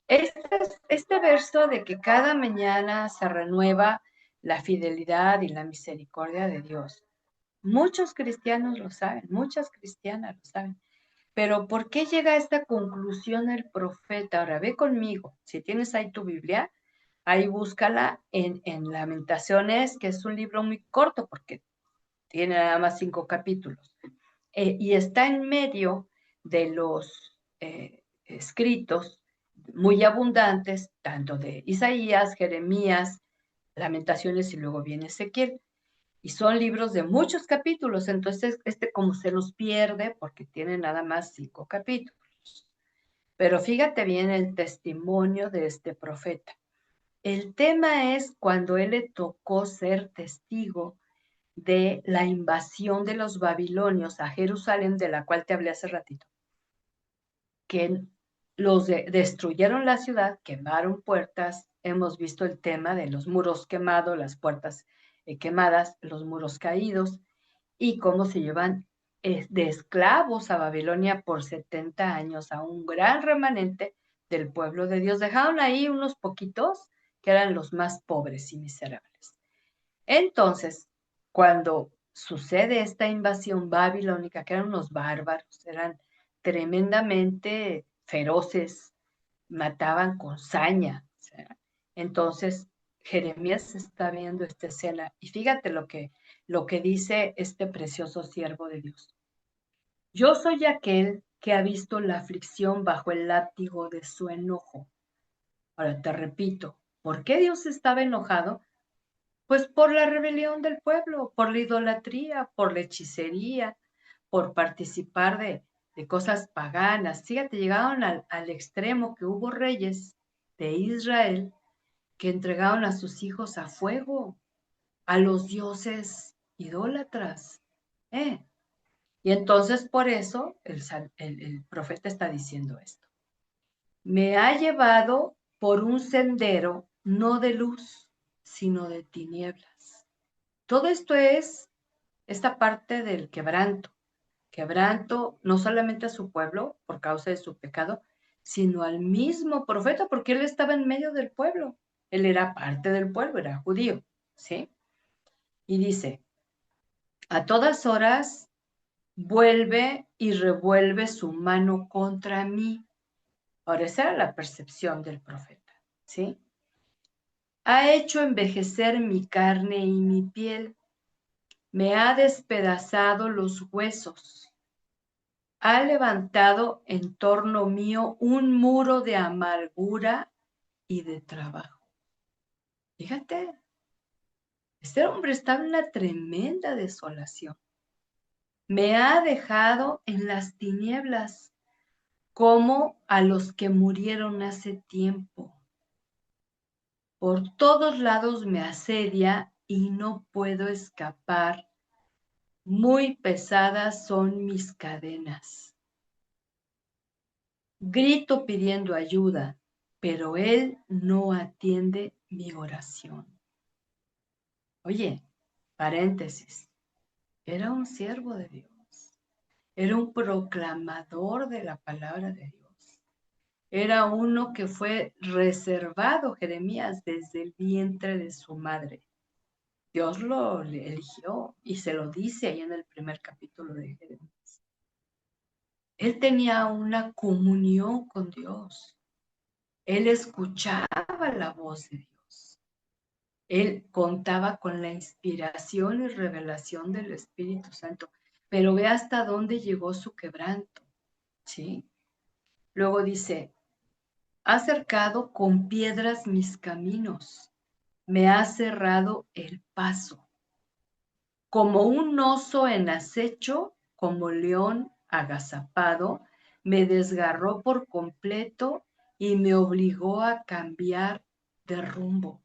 Este verso de que cada mañana se renueva la fidelidad y la misericordia de Dios, muchos cristianos lo saben, muchas cristianas lo saben, pero ¿por qué llega a esta conclusión el profeta? Ahora ve conmigo, si tienes ahí tu Biblia, ahí búscala en Lamentaciones, que es un libro muy corto porque tiene nada más 5 capítulos. Y está en medio de los escritos muy abundantes, tanto de Isaías, Jeremías, Lamentaciones y luego viene Ezequiel. Y son libros de muchos capítulos, entonces como se nos pierde porque tiene nada más 5 capítulos. Pero fíjate bien el testimonio de este profeta. El tema es cuando él le tocó ser testigo de la invasión de los babilonios a Jerusalén, de la cual te hablé hace ratito, que destruyeron la ciudad, quemaron puertas, hemos visto el tema de los muros quemados, las puertas quemadas, los muros caídos, y cómo se llevan de esclavos a Babilonia por 70 años a un gran remanente del pueblo de Dios. Dejaron ahí unos poquitos que eran los más pobres y miserables. Entonces, cuando sucede esta invasión babilónica, que eran unos bárbaros, eran tremendamente feroces, mataban con saña. O sea, entonces, Jeremías está viendo esta escena y fíjate lo que dice este precioso siervo de Dios. Yo soy aquel que ha visto la aflicción bajo el látigo de su enojo. Ahora te repito, ¿por qué Dios estaba enojado? Pues por la rebelión del pueblo, por la idolatría, por la hechicería, por participar de cosas paganas. Fíjate, llegaron al extremo que hubo reyes de Israel que entregaron a sus hijos a fuego, a los dioses idólatras. ¿eh? Y entonces por eso el profeta está diciendo esto. Me ha llevado por un sendero no de luz, sino de tinieblas. Todo esto es esta parte del quebranto. Quebranto no solamente a su pueblo por causa de su pecado, sino al mismo profeta, porque él estaba en medio del pueblo. Él era parte del pueblo, era judío, ¿sí? Y dice, a todas horas vuelve y revuelve su mano contra mí. Ahora, esa era la percepción del profeta, ¿sí? Ha hecho envejecer mi carne y mi piel, me ha despedazado los huesos, ha levantado en torno mío un muro de amargura y de trabajo. Fíjate, este hombre está en una tremenda desolación. Me ha dejado en las tinieblas como a los que murieron hace tiempo. Por todos lados me asedia y no puedo escapar. Muy pesadas son mis cadenas. Grito pidiendo ayuda, pero él no atiende mi oración. Oye, paréntesis, era un siervo de Dios, era un proclamador de la palabra de Dios, era uno que fue reservado, Jeremías, desde el vientre de su madre. Dios lo eligió y se lo dice ahí en el primer capítulo de Jeremías. Él tenía una comunión con Dios. Él escuchaba la voz de Dios. Él contaba con la inspiración y revelación del Espíritu Santo, pero ve hasta dónde llegó su quebranto, ¿sí? Luego dice, ha cercado con piedras mis caminos, me ha cerrado el paso. Como un oso en acecho, como león agazapado, me desgarró por completo y me obligó a cambiar de rumbo.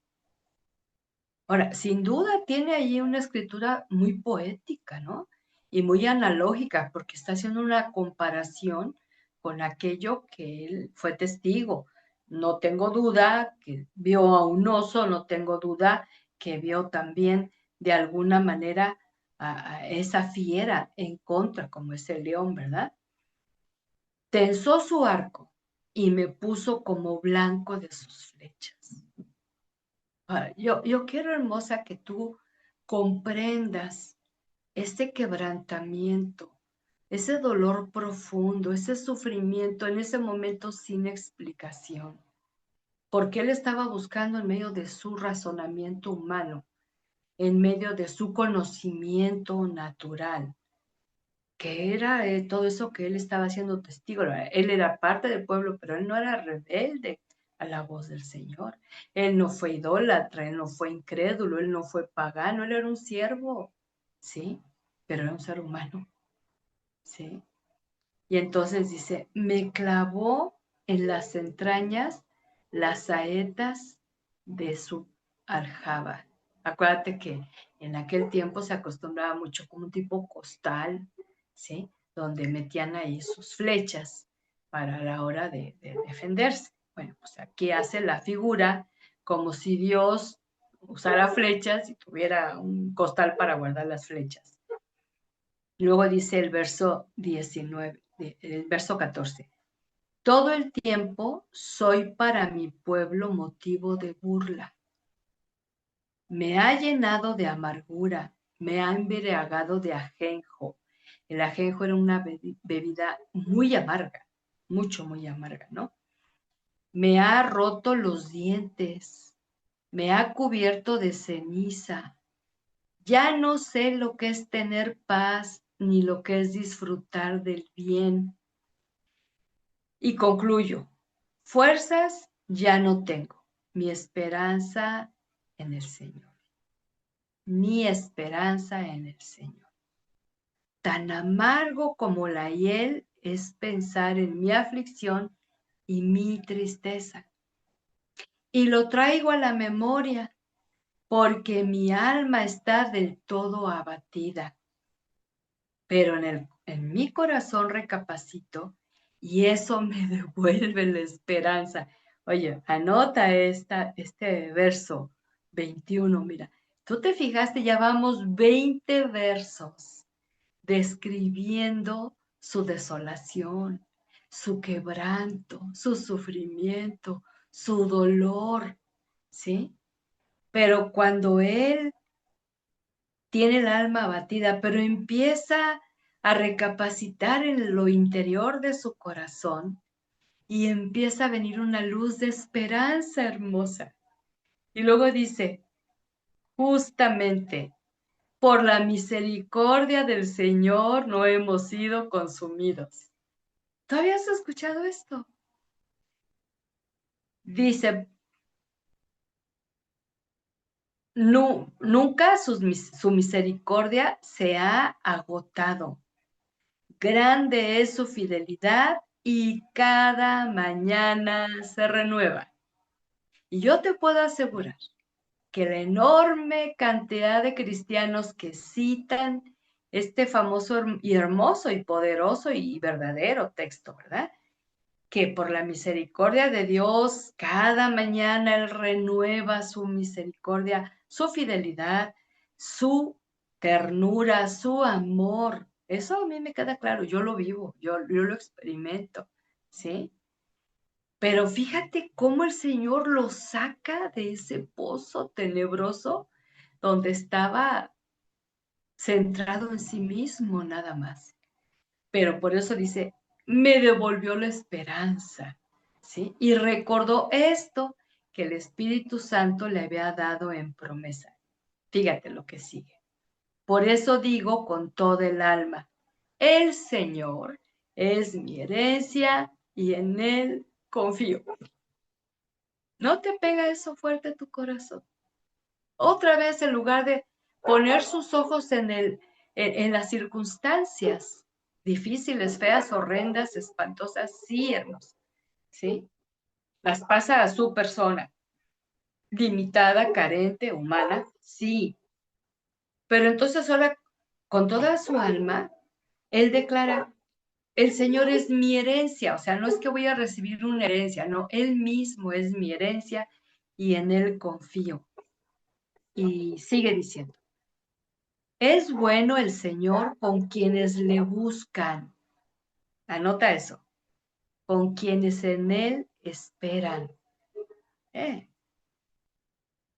Ahora, sin duda tiene allí una escritura muy poética, ¿no? Y muy analógica, porque está haciendo una comparación con aquello que él fue testigo. No tengo duda que vio a un oso, no tengo duda que vio también de alguna manera a esa fiera en contra, como es el león, ¿verdad? Tensó su arco y me puso como blanco de sus flechas. Yo quiero, hermosa, que tú comprendas ese quebrantamiento, ese dolor profundo, ese sufrimiento en ese momento sin explicación, porque él estaba buscando en medio de su razonamiento humano, en medio de su conocimiento natural, que era todo eso que él estaba siendo testigo. Él era parte del pueblo, pero él no era rebelde a la voz del Señor. Él no fue idólatra, él no fue incrédulo, él no fue pagano, él era un siervo, ¿sí? Pero era un ser humano, ¿sí? Y entonces dice, me clavó en las entrañas las saetas de su aljaba. Acuérdate que en aquel tiempo se acostumbraba mucho como un tipo costal, ¿sí? Donde metían ahí sus flechas para la hora de defenderse. Bueno, pues aquí hace la figura como si Dios usara flechas y tuviera un costal para guardar las flechas. Luego dice el verso 19, el verso 14. Todo el tiempo soy para mi pueblo motivo de burla. Me ha llenado de amargura, me ha embriagado de ajenjo. El ajenjo era una bebida muy amarga, muy amarga, ¿no? Me ha roto los dientes, me ha cubierto de ceniza. Ya no sé lo que es tener paz ni lo que es disfrutar del bien. Y concluyo, fuerzas ya no tengo, mi esperanza en el Señor, mi esperanza en el Señor. Tan amargo como la hiel es pensar en mi aflicción y mi tristeza. Y lo traigo a la memoria porque mi alma está del todo abatida. Pero en mi corazón recapacito y eso me devuelve la esperanza. Oye, anota este verso 21, mira, tú te fijaste, ya vamos 20 versos describiendo su desolación, su quebranto, su sufrimiento, su dolor, ¿sí? Pero cuando él tiene el alma abatida, pero empieza a recapacitar en lo interior de su corazón y empieza a venir una luz de esperanza hermosa. Y luego dice, justamente por la misericordia del Señor no hemos sido consumidos. ¿Tú habías escuchado esto? Dice, nunca su misericordia se ha agotado. Grande es su fidelidad y cada mañana se renueva. Y yo te puedo asegurar que la enorme cantidad de cristianos que citan este famoso y hermoso y poderoso y verdadero texto, ¿verdad? Que por la misericordia de Dios, cada mañana Él renueva su misericordia, su fidelidad, su ternura, su amor. Eso a mí me queda claro, yo lo vivo, yo lo experimento, ¿sí? Pero fíjate cómo el Señor lo saca de ese pozo tenebroso donde estaba centrado en sí mismo nada más. Pero por eso dice, me devolvió la esperanza, ¿sí? Y recordó esto que el Espíritu Santo le había dado en promesa. Fíjate lo que sigue. Por eso digo con todo el alma, el Señor es mi herencia y en Él confío. ¿No te pega eso fuerte a tu corazón? Otra vez, en lugar de poner sus ojos en las circunstancias difíciles, feas, horrendas, espantosas, sí, hermanos, ¿sí? Las pasa a su persona, limitada, carente, humana, sí. Pero entonces ahora, con toda su alma, él declara, el Señor es mi herencia, o sea, no es que voy a recibir una herencia, no, Él mismo es mi herencia y en Él confío. Y sigue diciendo, es bueno el Señor con quienes le buscan. Anota eso, con quienes en Él esperan.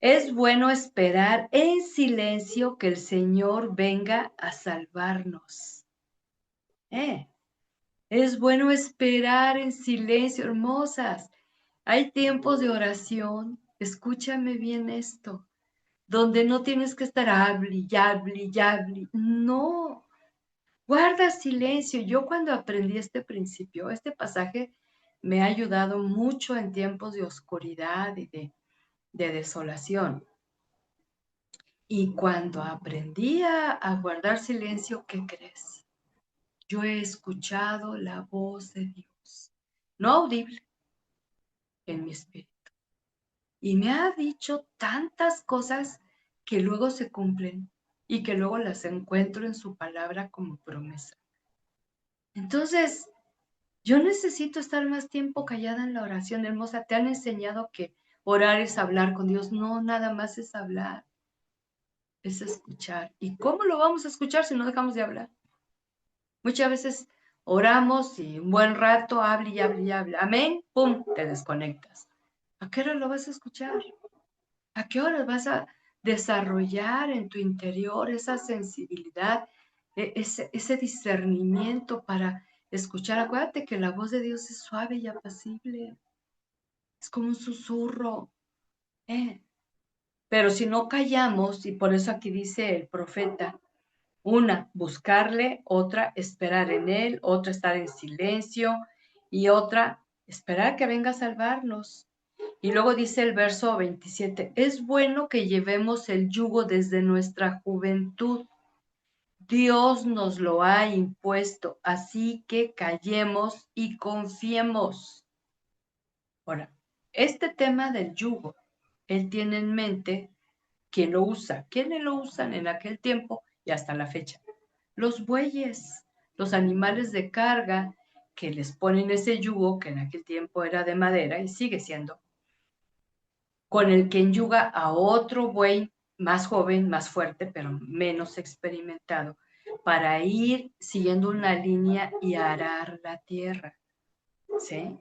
Es bueno esperar en silencio que el Señor venga a salvarnos. Es bueno esperar en silencio, hermosas. Hay tiempos de oración, escúchame bien esto, donde no tienes que estar hable y hable y hable. No, guarda silencio. Yo cuando aprendí este principio, este pasaje me ha ayudado mucho en tiempos de oscuridad y de desolación. Y cuando aprendí a guardar silencio, ¿qué crees? Yo he escuchado la voz de Dios, no audible, en mi espíritu. Y me ha dicho tantas cosas que luego se cumplen y que luego las encuentro en su palabra como promesa. Entonces, yo necesito estar más tiempo callada en la oración, hermosa. Te han enseñado que orar es hablar con Dios. No, nada más es hablar, es escuchar. ¿Y cómo lo vamos a escuchar si no dejamos de hablar? Muchas veces oramos y un buen rato habla y habla y habla. Amén, pum, te desconectas. ¿A qué hora lo vas a escuchar? ¿A qué hora vas a desarrollar en tu interior esa sensibilidad, ese discernimiento para escuchar? Acuérdate que la voz de Dios es suave y apacible. Es como un susurro. Pero si no callamos, y por eso aquí dice el profeta, una, buscarle, otra, esperar en él, otra, estar en silencio, y otra, esperar que venga a salvarnos. Y luego dice el verso 27, es bueno que llevemos el yugo desde nuestra juventud. Dios nos lo ha impuesto, así que callemos y confiemos. Ahora, este tema del yugo, él tiene en mente quién lo usa, quiénes lo usan en aquel tiempo y hasta la fecha. Los bueyes, los animales de carga que les ponen ese yugo, que en aquel tiempo era de madera y sigue siendo, con el que enyuga a otro buey más joven, más fuerte, pero menos experimentado, para ir siguiendo una línea y arar la tierra. ¿Sí?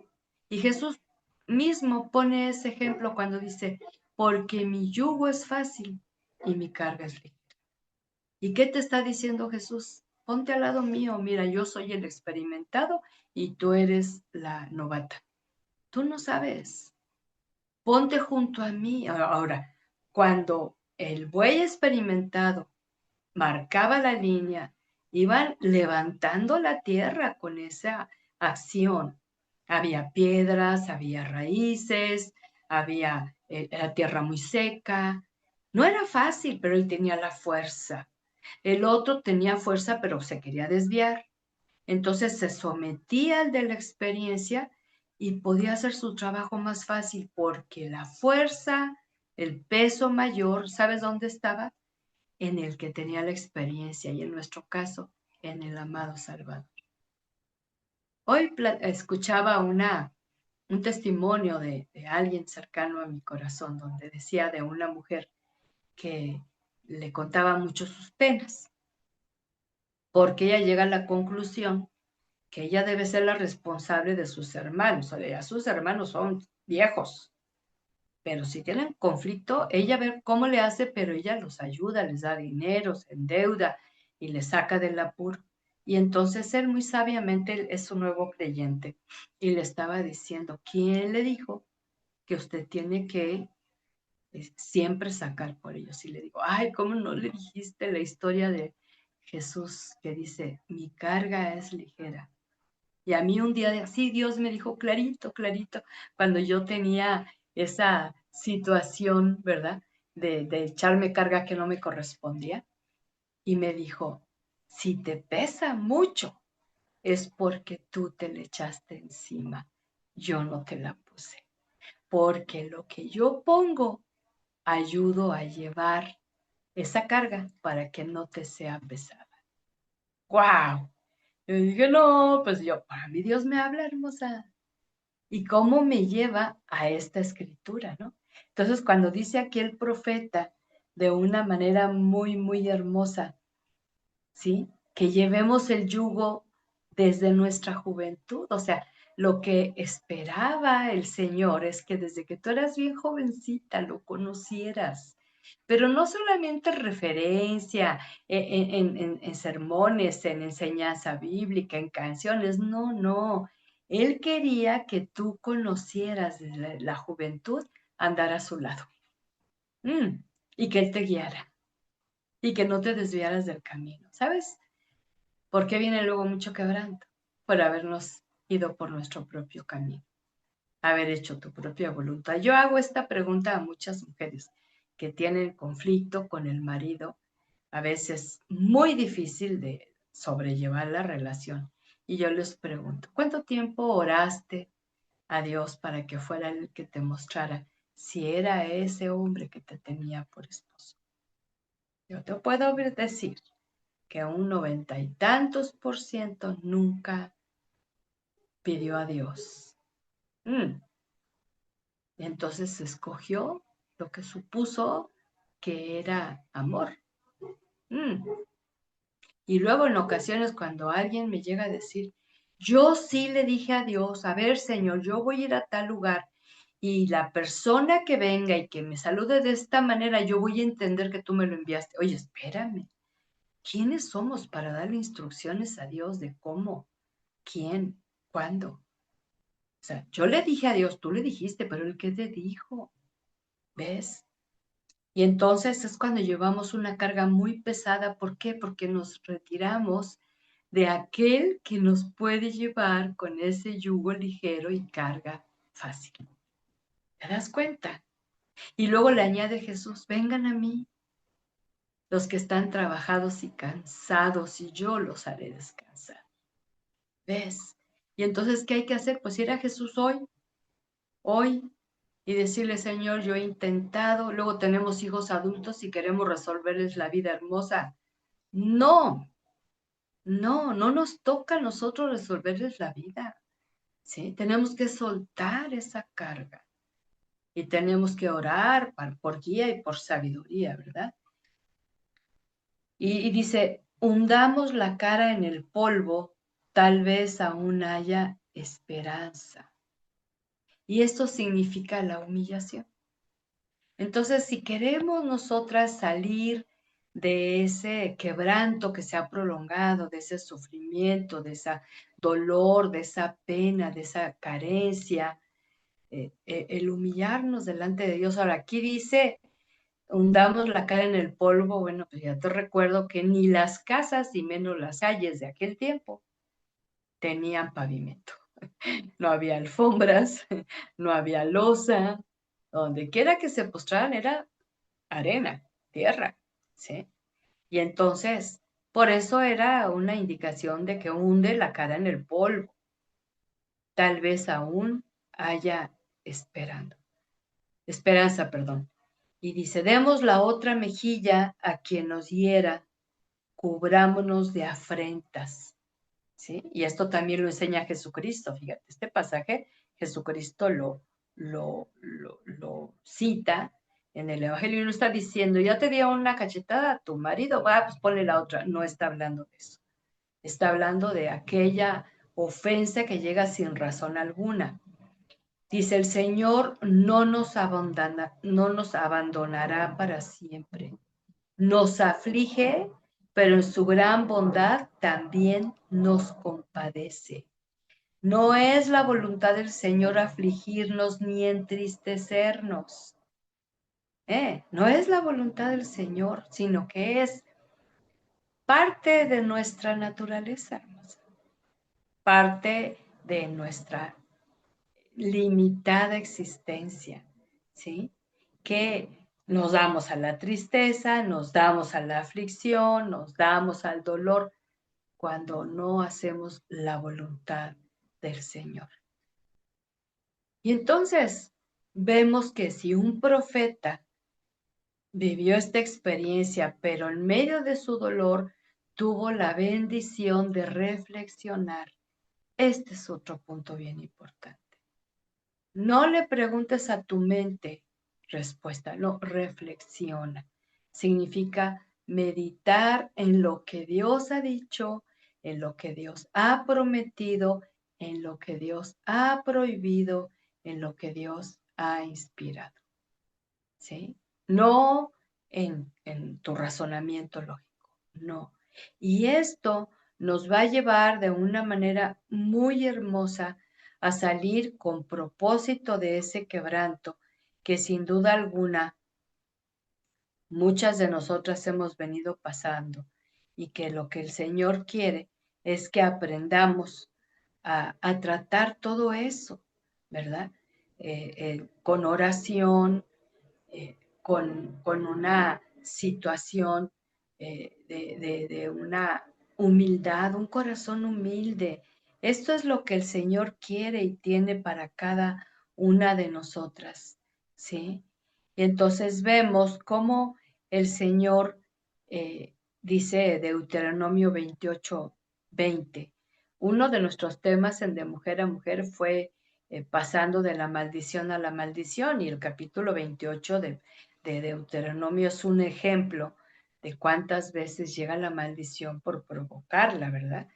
Y Jesús mismo pone ese ejemplo cuando dice, porque mi yugo es fácil y mi carga es ligera. ¿Y qué te está diciendo Jesús? Ponte al lado mío, mira, yo soy el experimentado y tú eres la novata. Tú no sabes. Ponte junto a mí. Ahora, cuando el buey experimentado marcaba la línea, iban levantando la tierra con esa acción. Había piedras, había raíces, había la tierra muy seca. No era fácil, pero él tenía la fuerza. El otro tenía fuerza, pero se quería desviar. Entonces se sometía al de la experiencia y podía hacer su trabajo más fácil porque la fuerza, el peso mayor, ¿sabes dónde estaba? En el que tenía la experiencia y en nuestro caso, en el amado Salvador. Hoy escuchaba un testimonio de alguien cercano a mi corazón donde decía de una mujer que le contaba mucho sus penas, porque ella llega a la conclusión que ella debe ser la responsable de sus hermanos. O sea, sus hermanos son viejos, pero si tienen conflicto, ella ve cómo le hace, pero ella los ayuda, les da dinero, se endeuda y les saca del apuro. Y entonces él muy sabiamente es un nuevo creyente y le estaba diciendo, ¿quién le dijo que usted tiene que siempre sacar por ellos. Y le digo, ay, ¿cómo no le dijiste la historia de Jesús que dice, mi carga es ligera? Y a mí un día así Dios me dijo clarito, clarito, cuando yo tenía esa situación, ¿verdad? De echarme carga que no me correspondía. Y me dijo, si te pesa mucho, es porque tú te le echaste encima. Yo no te la puse. Porque lo que yo pongo, ayudo a llevar esa carga para que no te sea pesada. ¡Guau! Yo dije, no, pues yo, para mí Dios me habla, hermosa. ¿Y cómo me lleva a esta escritura, no? Entonces, cuando dice aquí el profeta de una manera muy, muy hermosa, ¿sí? Que llevemos el yugo desde nuestra juventud. O sea, lo que esperaba el Señor es que desde que tú eras bien jovencita lo conocieras. Pero no solamente referencia en sermones, en enseñanza bíblica, en canciones, no, no. Él quería que tú conocieras desde la juventud andar a su lado. Y que Él te guiara y que no te desviaras del camino, ¿sabes? ¿Por qué viene luego mucho quebranto? Por habernos ido por nuestro propio camino, haber hecho tu propia voluntad. Yo hago esta pregunta a muchas mujeres que tienen conflicto con el marido, a veces muy difícil de sobrellevar la relación. Y yo les pregunto, ¿cuánto tiempo oraste a Dios para que fuera el que te mostrara si era ese hombre que te tenía por esposo? Yo te puedo decir que un 90 y tantos% nunca pidió a Dios. Entonces escogió lo que supuso que era amor. Y luego en ocasiones cuando alguien me llega a decir, yo sí le dije a Dios, a ver, Señor, yo voy a ir a tal lugar y la persona que venga y que me salude de esta manera, yo voy a entender que tú me lo enviaste. Oye, espérame, ¿quiénes somos para darle instrucciones a Dios de cómo, quién, cuándo? O sea, yo le dije a Dios, tú le dijiste, pero ¿el qué te dijo? ¿Ves? Y entonces es cuando llevamos una carga muy pesada. ¿Por qué? Porque nos retiramos de aquel que nos puede llevar con ese yugo ligero y carga fácil. ¿Te das cuenta? Y luego le añade Jesús, vengan a mí, los que están trabajados y cansados, y yo los haré descansar. ¿Ves? Y entonces, ¿qué hay que hacer? Pues ir a Jesús hoy, y decirle, Señor, yo he intentado, luego tenemos hijos adultos y queremos resolverles la vida hermosa. No, no nos toca a nosotros resolverles la vida, ¿sí? Tenemos que soltar esa carga y tenemos que orar por guía y por sabiduría, ¿verdad? Y dice, hundamos la cara en el polvo, tal vez aún haya esperanza. Y esto significa la humillación. Entonces, si queremos nosotras salir de ese quebranto que se ha prolongado, de ese sufrimiento, de ese dolor, de esa pena, de esa carencia, el humillarnos delante de Dios. Ahora, aquí dice, hundamos la cara en el polvo. Bueno, pues ya te recuerdo que ni las casas y menos las calles de aquel tiempo tenían pavimento. No había alfombras, no había loza. Donde quiera que se postraran era arena, tierra, ¿sí? Y entonces, por eso era una indicación de que hunde la cara en el polvo. Tal vez aún haya esperanza, perdón. Y dice, demos la otra mejilla a quien nos hiera, cubrámonos de afrentas, ¿sí? Y esto también lo enseña Jesucristo, fíjate, este pasaje Jesucristo lo cita en el Evangelio y no está diciendo, ya te dio una cachetada a tu marido, va, pues ponle la otra. No está hablando de eso. Está hablando de aquella ofensa que llega sin razón alguna. Dice, el Señor no nos abandonará para siempre. Nos aflige, pero en su gran bondad también nos compadece. No es la voluntad del Señor afligirnos ni entristecernos. No es la voluntad del Señor, sino que es parte de nuestra naturaleza, hermosa, parte de nuestra limitada existencia, ¿sí? Que nos damos a la tristeza, nos damos a la aflicción, nos damos al dolor cuando no hacemos la voluntad del Señor. Y entonces vemos que si un profeta vivió esta experiencia, pero en medio de su dolor tuvo la bendición de reflexionar. Este es otro punto bien importante. No le preguntes a tu mente respuesta, no, reflexiona. Significa meditar en lo que Dios ha dicho, en lo que Dios ha prometido, en lo que Dios ha prohibido, en lo que Dios ha inspirado. ¿Sí? No en tu razonamiento lógico, no. Y esto nos va a llevar de una manera muy hermosa a salir con propósito de ese quebranto que sin duda alguna muchas de nosotras hemos venido pasando y que lo que el Señor quiere es que aprendamos a tratar todo eso, ¿verdad? Con oración, con una situación de una humildad, un corazón humilde. Esto es lo que el Señor quiere y tiene para cada una de nosotras, ¿sí? Y entonces vemos cómo el Señor dice Deuteronomio 28:20. Uno de nuestros temas en De Mujer a Mujer fue pasando de la maldición a la maldición, y el capítulo 28 de Deuteronomio es un ejemplo de cuántas veces llega la maldición por provocarla, ¿verdad?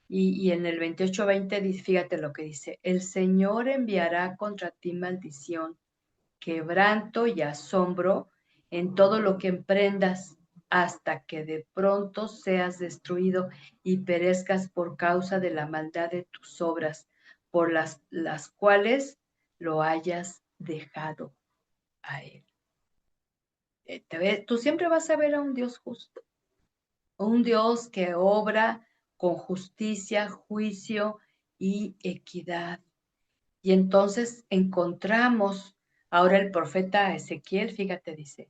Y en el 28:20 dice, fíjate lo que dice: el Señor enviará contra ti maldición, quebranto y asombro en todo lo que emprendas, hasta que de pronto seas destruido y perezcas por causa de la maldad de tus obras, por las cuales lo hayas dejado a él. Tú siempre vas a ver a un Dios justo, un Dios que obra con justicia, juicio y equidad. Y entonces encontramos, ahora el profeta Ezequiel, fíjate, dice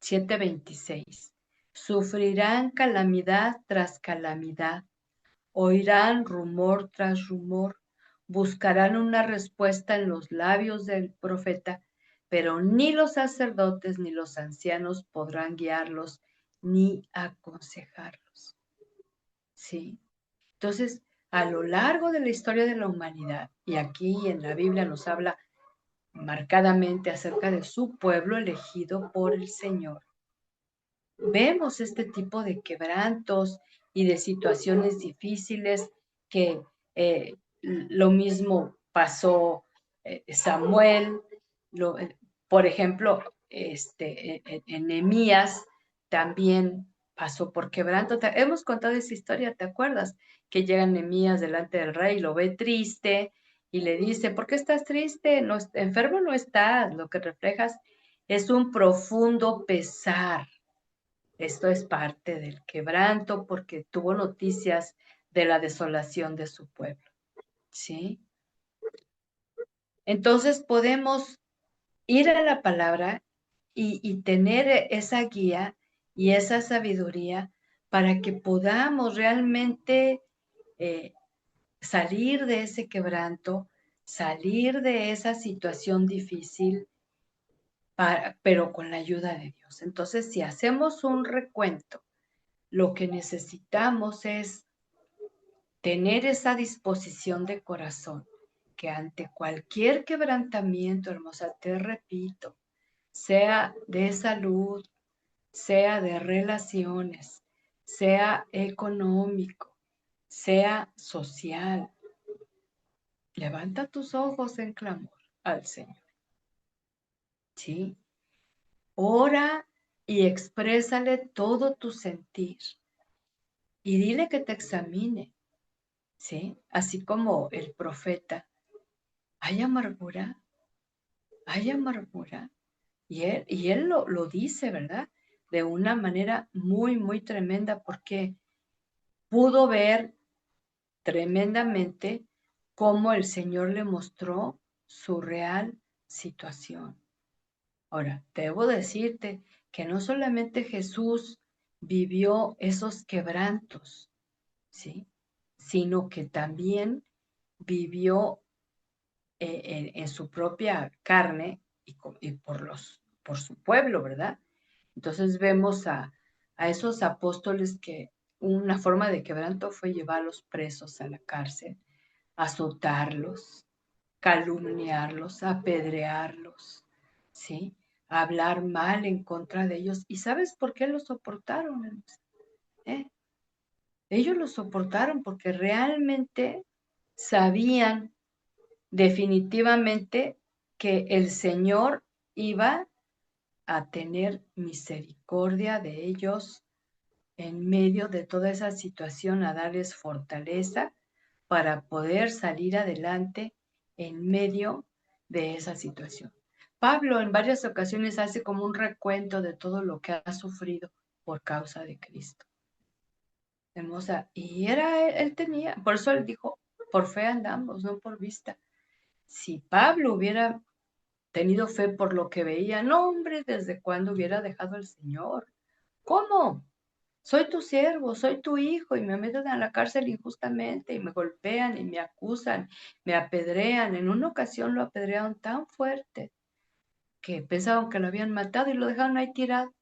7:26, sufrirán calamidad tras calamidad, oirán rumor tras rumor, buscarán una respuesta en los labios del profeta, pero ni los sacerdotes ni los ancianos podrán guiarlos ni aconsejarlos. ¿Sí? Entonces, a lo largo de la historia de la humanidad, y aquí en la Biblia nos habla marcadamente acerca de su pueblo elegido por el Señor, vemos este tipo de quebrantos y de situaciones difíciles que lo mismo pasó Samuel, por ejemplo, en Nehemías también pasó por quebranto. Hemos contado esa historia, ¿te acuerdas? Que llega Nehemías delante del rey, lo ve triste y le dice, ¿por qué estás triste? No, enfermo no estás, lo que reflejas es un profundo pesar. Esto es parte del quebranto porque tuvo noticias de la desolación de su pueblo, ¿sí? Entonces podemos ir a la palabra y tener esa guía y esa sabiduría para que podamos realmente salir de ese quebranto, salir de esa situación difícil, pero con la ayuda de Dios. Entonces, si hacemos un recuento, lo que necesitamos es tener esa disposición de corazón, que ante cualquier quebrantamiento, hermosa, te repito, sea de salud, sea de relaciones, sea económico, sea social, levanta tus ojos en clamor al Señor, ¿sí? Ora y exprésale todo tu sentir y dile que te examine. ¿sí? Así como el profeta, hay amargura, hay amargura. Y él lo dice, ¿verdad? De una manera muy, muy tremenda, porque pudo ver tremendamente cómo el Señor le mostró su real situación. Ahora, debo decirte que no solamente Jesús vivió esos quebrantos, ¿sí? Sino que también vivió en su propia carne y por su pueblo, ¿verdad? Entonces vemos a esos apóstoles que una forma de quebranto fue llevarlos presos a la cárcel, azotarlos, calumniarlos, apedrearlos, ¿sí? Hablar mal en contra de ellos. ¿Y sabes por qué lo soportaron? ¿Eh? Ellos lo soportaron porque realmente sabían definitivamente que el Señor iba a tener misericordia de ellos en medio de toda esa situación, a darles fortaleza para poder salir adelante en medio de esa situación. Pablo en varias ocasiones hace como un recuento de todo lo que ha sufrido por causa de Cristo. Hermosa. Y él tenía, por eso él dijo, por fe andamos, no por vista. Si Pablo hubiera tenido fe por lo que veía, no, hombre, ¿desde cuándo hubiera dejado al Señor? ¿Cómo? Soy tu siervo, soy tu hijo y me meten a la cárcel injustamente y me golpean y me acusan, me apedrean. En una ocasión lo apedrearon tan fuerte que pensaban que lo habían matado y lo dejaron ahí tirado.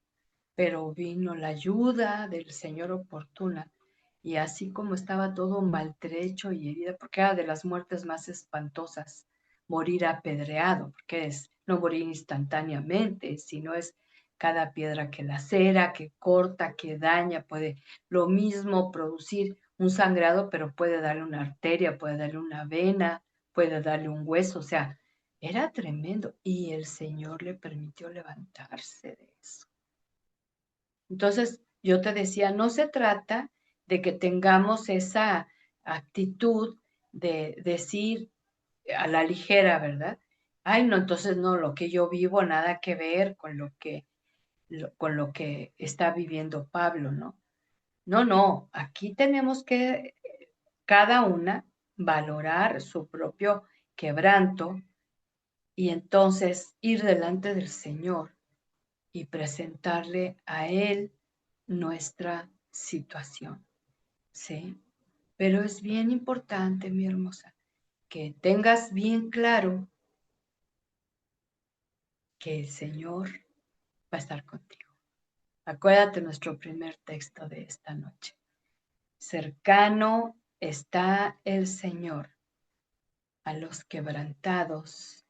Pero vino la ayuda del Señor oportuna. Y así como estaba todo maltrecho y herido, porque era de las muertes más espantosas, morir apedreado, porque es no morir instantáneamente, sino es cada piedra que lacera, que corta, que daña, puede lo mismo producir un sangrado, pero puede darle una arteria, puede darle una vena, puede darle un hueso, o sea, era tremendo. Y el Señor le permitió levantarse de eso. Entonces, yo te decía, no se trata de que tengamos esa actitud de decir a la ligera, ¿verdad? Ay, no, entonces no, lo que yo vivo nada que ver con lo que está viviendo Pablo, ¿no? No, no, aquí tenemos que cada una valorar su propio quebranto y entonces ir delante del Señor y presentarle a Él nuestra situación, ¿sí? Pero es bien importante, mi hermosa, que tengas bien claro que el Señor va a estar contigo. Acuérdate nuestro primer texto de esta noche. Cercano está el Señor a los quebrantados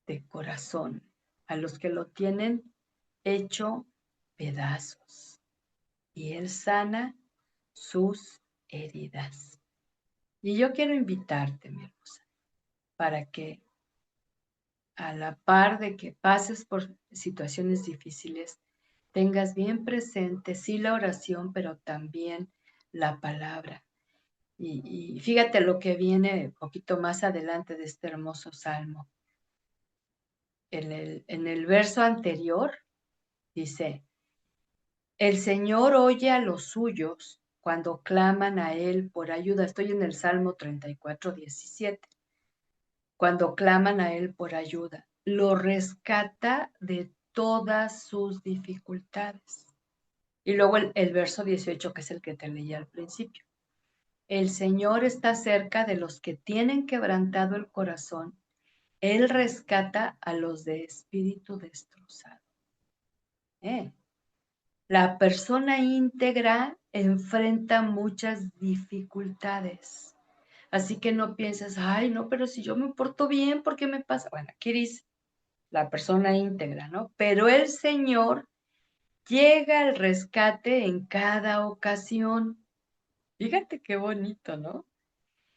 de corazón, a los que lo tienen hecho pedazos. Y Él sana sus heridas. Y yo quiero invitarte, mi hermosa, para que a la par de que pases por situaciones difíciles, tengas bien presente, sí, la oración, pero también la palabra. Y fíjate lo que viene un poquito más adelante de este hermoso salmo. En el verso anterior dice, el Señor oye a los suyos cuando claman a Él por ayuda. Estoy en el Salmo 34:17. Cuando claman a Él por ayuda, lo rescata de todas sus dificultades. Y luego el verso 18, que es el que te leí al principio. El Señor está cerca de los que tienen quebrantado el corazón. Él rescata a los de espíritu destrozado. La persona íntegra enfrenta muchas dificultades. Así que no pienses, ay, no, pero si yo me porto bien, ¿por qué me pasa? Bueno, aquí dice la persona íntegra, ¿no? Pero el Señor llega al rescate en cada ocasión. Fíjate qué bonito, ¿no?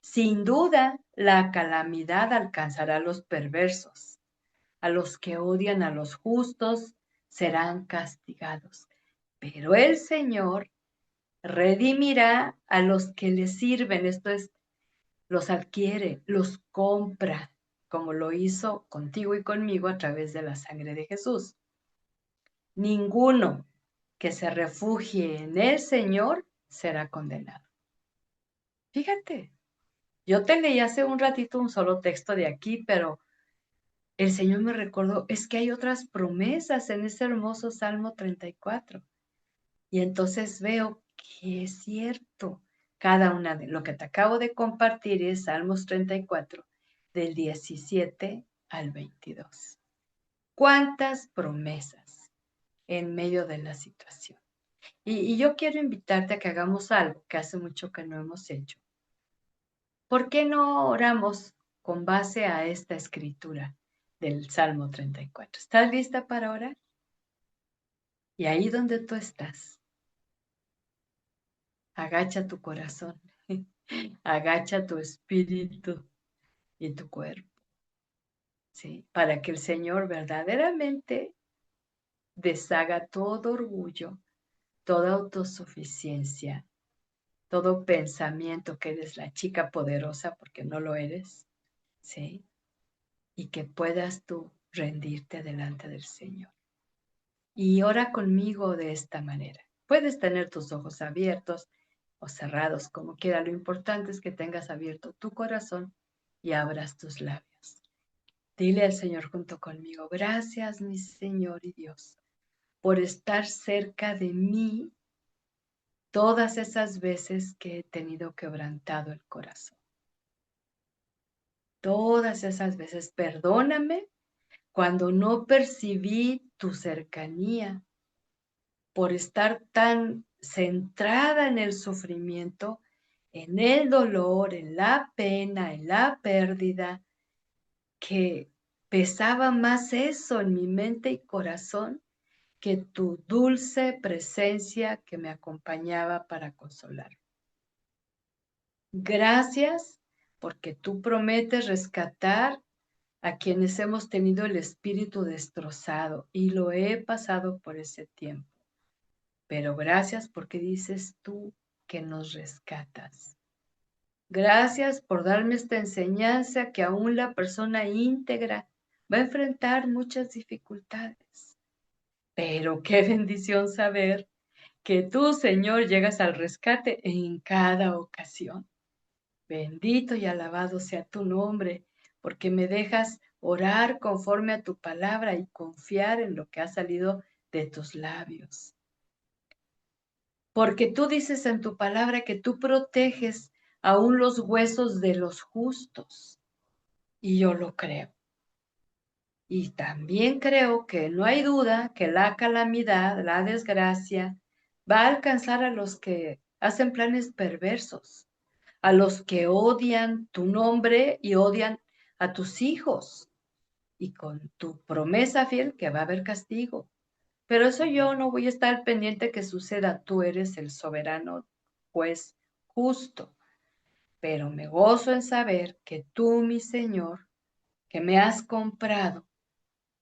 Sin duda, la calamidad alcanzará a los perversos. A los que odian a los justos serán castigados. Pero el Señor redimirá a los que le sirven, esto es, los adquiere, los compra, como lo hizo contigo y conmigo a través de la sangre de Jesús. Ninguno que se refugie en el Señor será condenado. Fíjate, yo te leí hace un ratito un solo texto de aquí, pero el Señor me recordó, es que hay otras promesas en ese hermoso Salmo 34. Y entonces veo que es cierto. Cada una de lo que te acabo de compartir es Salmos 34, del 17 al 22. ¿Cuántas promesas en medio de la situación? Y yo quiero invitarte a que hagamos algo que hace mucho que no hemos hecho. ¿Por qué no oramos con base a esta escritura del Salmo 34? ¿Estás lista para orar? Y ahí donde tú estás, agacha tu corazón, agacha tu espíritu y tu cuerpo, ¿sí? Para que el Señor verdaderamente deshaga todo orgullo, toda autosuficiencia, todo pensamiento que eres la chica poderosa porque no lo eres, ¿sí? Y que puedas tú rendirte delante del Señor. Y ora conmigo de esta manera. Puedes tener tus ojos abiertos o cerrados, como quiera. Lo importante es que tengas abierto tu corazón y abras tus labios. Dile al Señor junto conmigo, gracias mi Señor y Dios, por estar cerca de mí todas esas veces que he tenido quebrantado el corazón. Todas esas veces, perdóname cuando no percibí tu cercanía, por estar tan centrada en el sufrimiento, en el dolor, en la pena, en la pérdida, que pesaba más eso en mi mente y corazón que tu dulce presencia que me acompañaba para consolar. Gracias porque tú prometes rescatar a quienes hemos tenido el espíritu destrozado y lo he pasado por ese tiempo. Pero gracias porque dices tú que nos rescatas. Gracias por darme esta enseñanza que aún la persona íntegra va a enfrentar muchas dificultades. Pero qué bendición saber que tú, Señor, llegas al rescate en cada ocasión. Bendito y alabado sea tu nombre, porque me dejas orar conforme a tu palabra y confiar en lo que ha salido de tus labios. Porque tú dices en tu palabra que tú proteges aún los huesos de los justos. Y yo lo creo. Y también creo que no hay duda que la calamidad, la desgracia, va a alcanzar a los que hacen planes perversos, a los que odian tu nombre y odian a tus hijos. Y con tu promesa fiel que va a haber castigo. Pero eso yo no voy a estar pendiente que suceda. Tú eres el soberano juez justo. Pero me gozo en saber que tú, mi Señor, que me has comprado,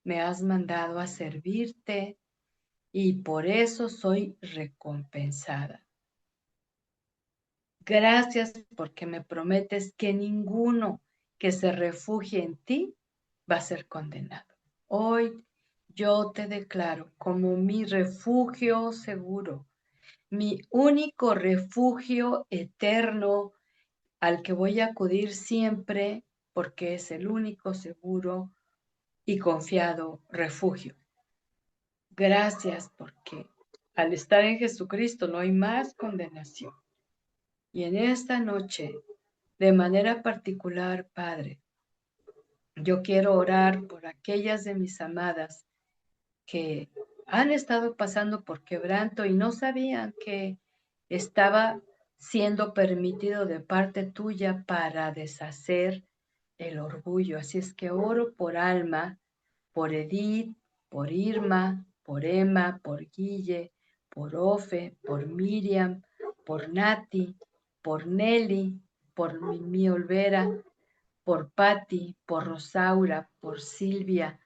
me has mandado a servirte y por eso soy recompensada. Gracias porque me prometes que ninguno que se refugie en ti va a ser condenado. Hoy yo te declaro como mi refugio seguro, mi único refugio eterno al que voy a acudir siempre porque es el único seguro y confiado refugio. Gracias porque al estar en Jesucristo no hay más condenación. Y en esta noche, de manera particular, Padre, yo quiero orar por aquellas de mis amadas que han estado pasando por quebranto y no sabían que estaba siendo permitido de parte tuya para deshacer el orgullo. Así es que oro por Alma, por Edith, por Irma, por Emma, por Guille, por Ofe, por Miriam, por Nati, por Nelly, por Mimi Olvera, por Patti, por Rosaura, por Silvia,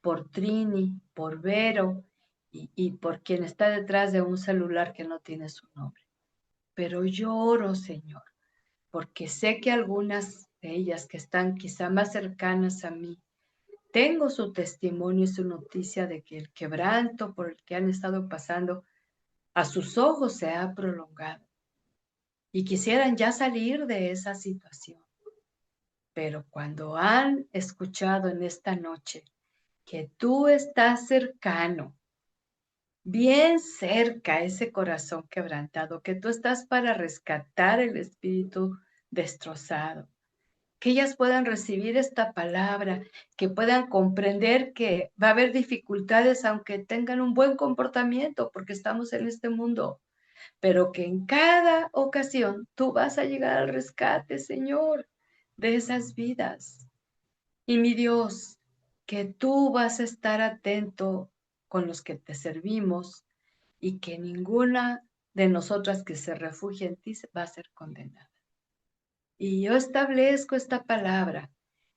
por Trini, por Vero y por quien está detrás de un celular que no tiene su nombre. pero yo oro, Señor, porque sé que algunas de ellas que están quizá más cercanas a mí, tengo su testimonio y su noticia de que el quebranto por el que han estado pasando a sus ojos se ha prolongado y quisieran ya salir de esa situación. Pero cuando han escuchado en esta noche que tú estás cercano, bien cerca a ese corazón quebrantado, que tú estás para rescatar el espíritu destrozado, que ellas puedan recibir esta palabra, que puedan comprender que va a haber dificultades aunque tengan un buen comportamiento, porque estamos en este mundo, pero que en cada ocasión tú vas a llegar al rescate, Señor, de esas vidas. Y mi Dios, que tú vas a estar atento con los que te servimos y que ninguna de nosotras que se refugie en ti va a ser condenada. Y yo establezco esta palabra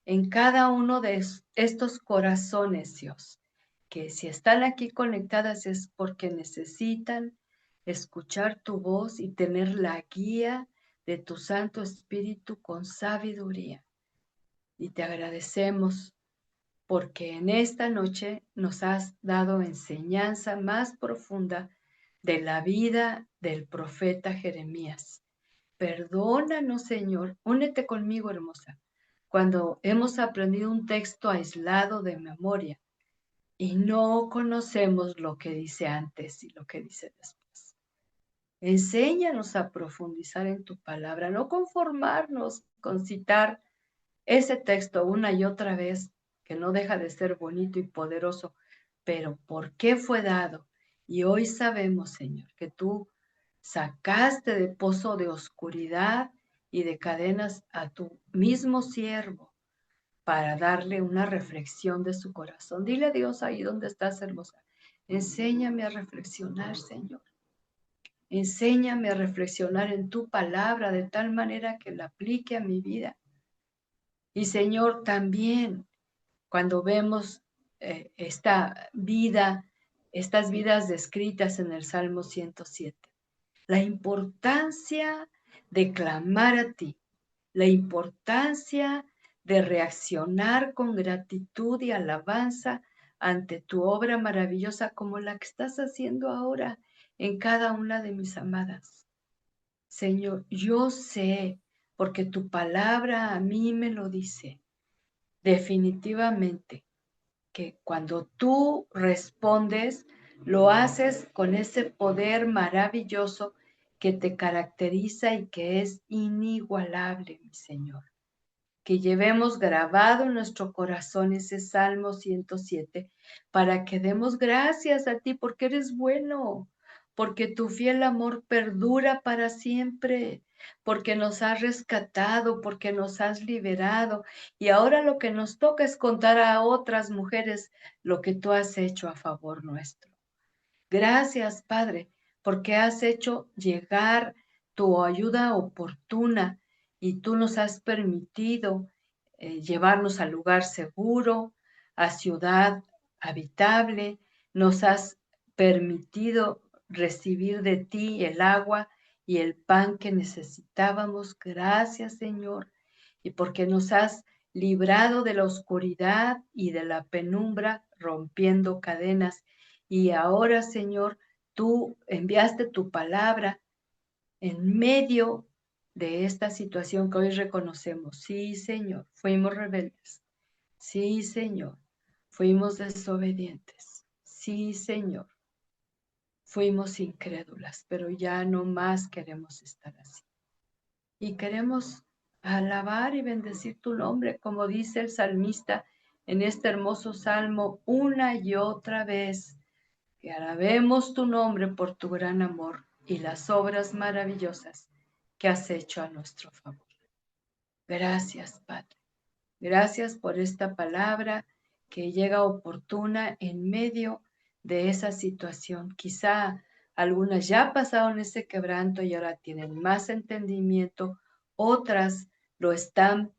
en cada uno de estos corazones, Dios, que si están aquí conectadas es porque necesitan escuchar tu voz y tener la guía de tu Santo Espíritu con sabiduría. Y te agradecemos porque en esta noche nos has dado enseñanza más profunda de la vida del profeta Jeremías. Perdónanos, Señor. Únete conmigo, hermosa, cuando hemos aprendido un texto aislado de memoria y no conocemos lo que dice antes y lo que dice después. Enséñanos a profundizar en tu palabra, no conformarnos con citar ese texto una y otra vez, que no deja de ser bonito y poderoso, pero ¿por qué fue dado? Y hoy sabemos, Señor, que tú sacaste de pozo de oscuridad y de cadenas a tu mismo siervo para darle una reflexión de su corazón. Dile a Dios ahí donde estás, hermosa. Enséñame a reflexionar, Señor. Enséñame a reflexionar en tu palabra de tal manera que la aplique a mi vida. Y Señor, también cuando vemos esta vida, estas vidas descritas en el Salmo 107, la importancia de clamar a ti, la importancia de reaccionar con gratitud y alabanza ante tu obra maravillosa como la que estás haciendo ahora en cada una de mis amadas. Señor, yo sé, porque tu palabra a mí me lo dice, definitivamente, que cuando tú respondes, lo haces con ese poder maravilloso que te caracteriza y que es inigualable, mi Señor. Que llevemos grabado en nuestro corazón ese Salmo 107 para que demos gracias a ti porque eres bueno, porque tu fiel amor perdura para siempre, porque nos has rescatado, porque nos has liberado. Y ahora lo que nos toca es contar a otras mujeres lo que tú has hecho a favor nuestro. Gracias, Padre, porque has hecho llegar tu ayuda oportuna y tú nos has permitido llevarnos al lugar seguro, a ciudad habitable, nos has permitido recibir de ti el agua y el pan que necesitábamos. Gracias, Señor, y porque nos has librado de la oscuridad y de la penumbra, rompiendo cadenas. Y ahora, Señor, tú enviaste tu palabra en medio de esta situación que hoy reconocemos. Sí, Señor, fuimos rebeldes. Sí, Señor, fuimos desobedientes. Sí, Señor, fuimos incrédulas, pero ya no más queremos estar así. Y queremos alabar y bendecir tu nombre, como dice el salmista en este hermoso salmo una y otra vez. Que alabemos tu nombre por tu gran amor y las obras maravillosas que has hecho a nuestro favor. Gracias, Padre. Gracias por esta palabra que llega oportuna en medio de esa situación. Quizá algunas ya pasaron ese quebranto y ahora tienen más entendimiento, otras lo estaban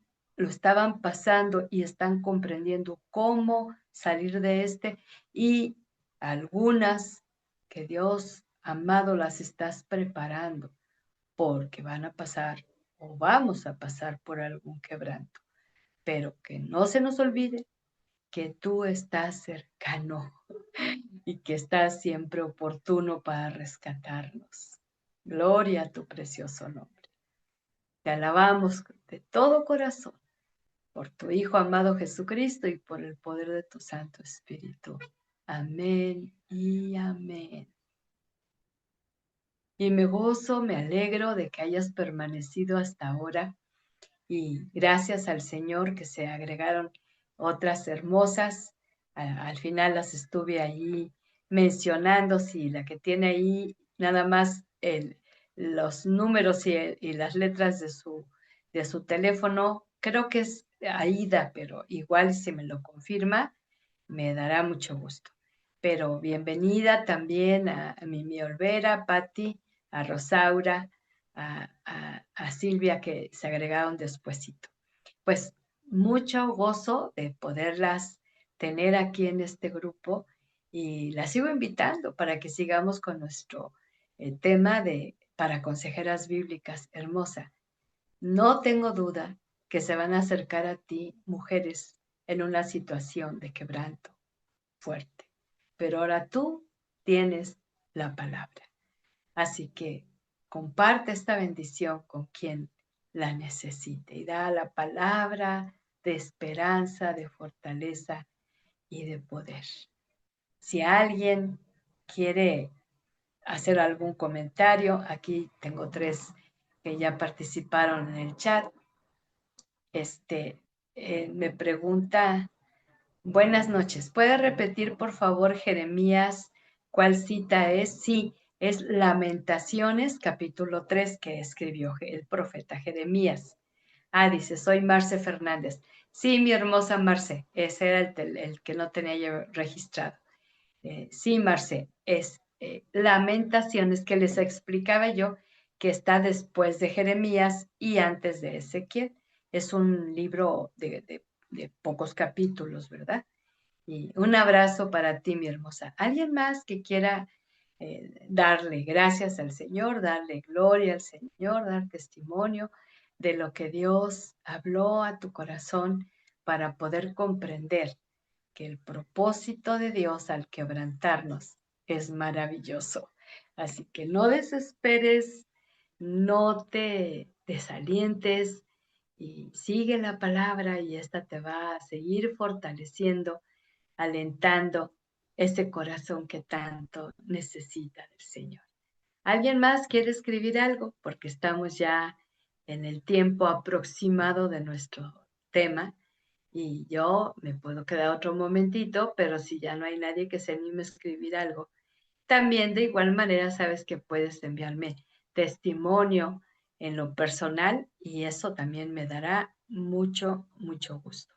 pasando y están comprendiendo cómo salir de este, y algunas que Dios amado las estás preparando porque van a pasar o vamos a pasar por algún quebranto, pero que no se nos olvide que tú estás cercano y que estás siempre oportuno para rescatarnos. Gloria a tu precioso nombre. Te alabamos de todo corazón por tu Hijo amado Jesucristo y por el poder de tu Santo Espíritu. Amén y amén. Y me gozo, me alegro de que hayas permanecido hasta ahora y gracias al Señor que se agregaron otras hermosas. Al final las estuve ahí mencionando, si la que tiene ahí nada más los números y las letras de su teléfono, creo que es Aida, pero igual si me lo confirma, me dará mucho gusto. Pero bienvenida también a Mimi Olvera, Patti, a Rosaura, a Silvia que se agregaron despuesito. Pues mucho gozo de poderlas tener aquí en este grupo y las sigo invitando para que sigamos con nuestro tema de para consejeras bíblicas hermosa. No tengo duda que se van a acercar a ti mujeres en una situación de quebranto fuerte, pero ahora tú tienes la palabra. Así que comparte esta bendición con quien la necesite y da la palabra de esperanza, de fortaleza y de poder. Si alguien quiere hacer algún comentario, aquí tengo 3 que ya participaron en el chat. Me pregunta, buenas noches, ¿puede repetir por favor Jeremías cuál cita es? Sí, es Lamentaciones, capítulo 3 que escribió el profeta Jeremías. Dice, soy Marce Fernández. Sí, mi hermosa Marce, ese era el que no tenía yo registrado. Sí, Marce, es Lamentaciones que les explicaba yo que está después de Jeremías y antes de Ezequiel. Es un libro de pocos capítulos, ¿verdad? Y un abrazo para ti, mi hermosa. ¿Alguien más que quiera darle gracias al Señor, darle gloria al Señor, dar testimonio de lo que Dios habló a tu corazón para poder comprender que el propósito de Dios al quebrantarnos es maravilloso? Así que no desesperes, no te desalientes y sigue la palabra y esta te va a seguir fortaleciendo, alentando ese corazón que tanto necesita del Señor. ¿Alguien más quiere escribir algo? Porque estamos ya en el tiempo aproximado de nuestro tema y yo me puedo quedar otro momentito, pero si ya no hay nadie que se anime a escribir algo, también de igual manera sabes que puedes enviarme testimonio en lo personal y eso también me dará mucho, mucho gusto.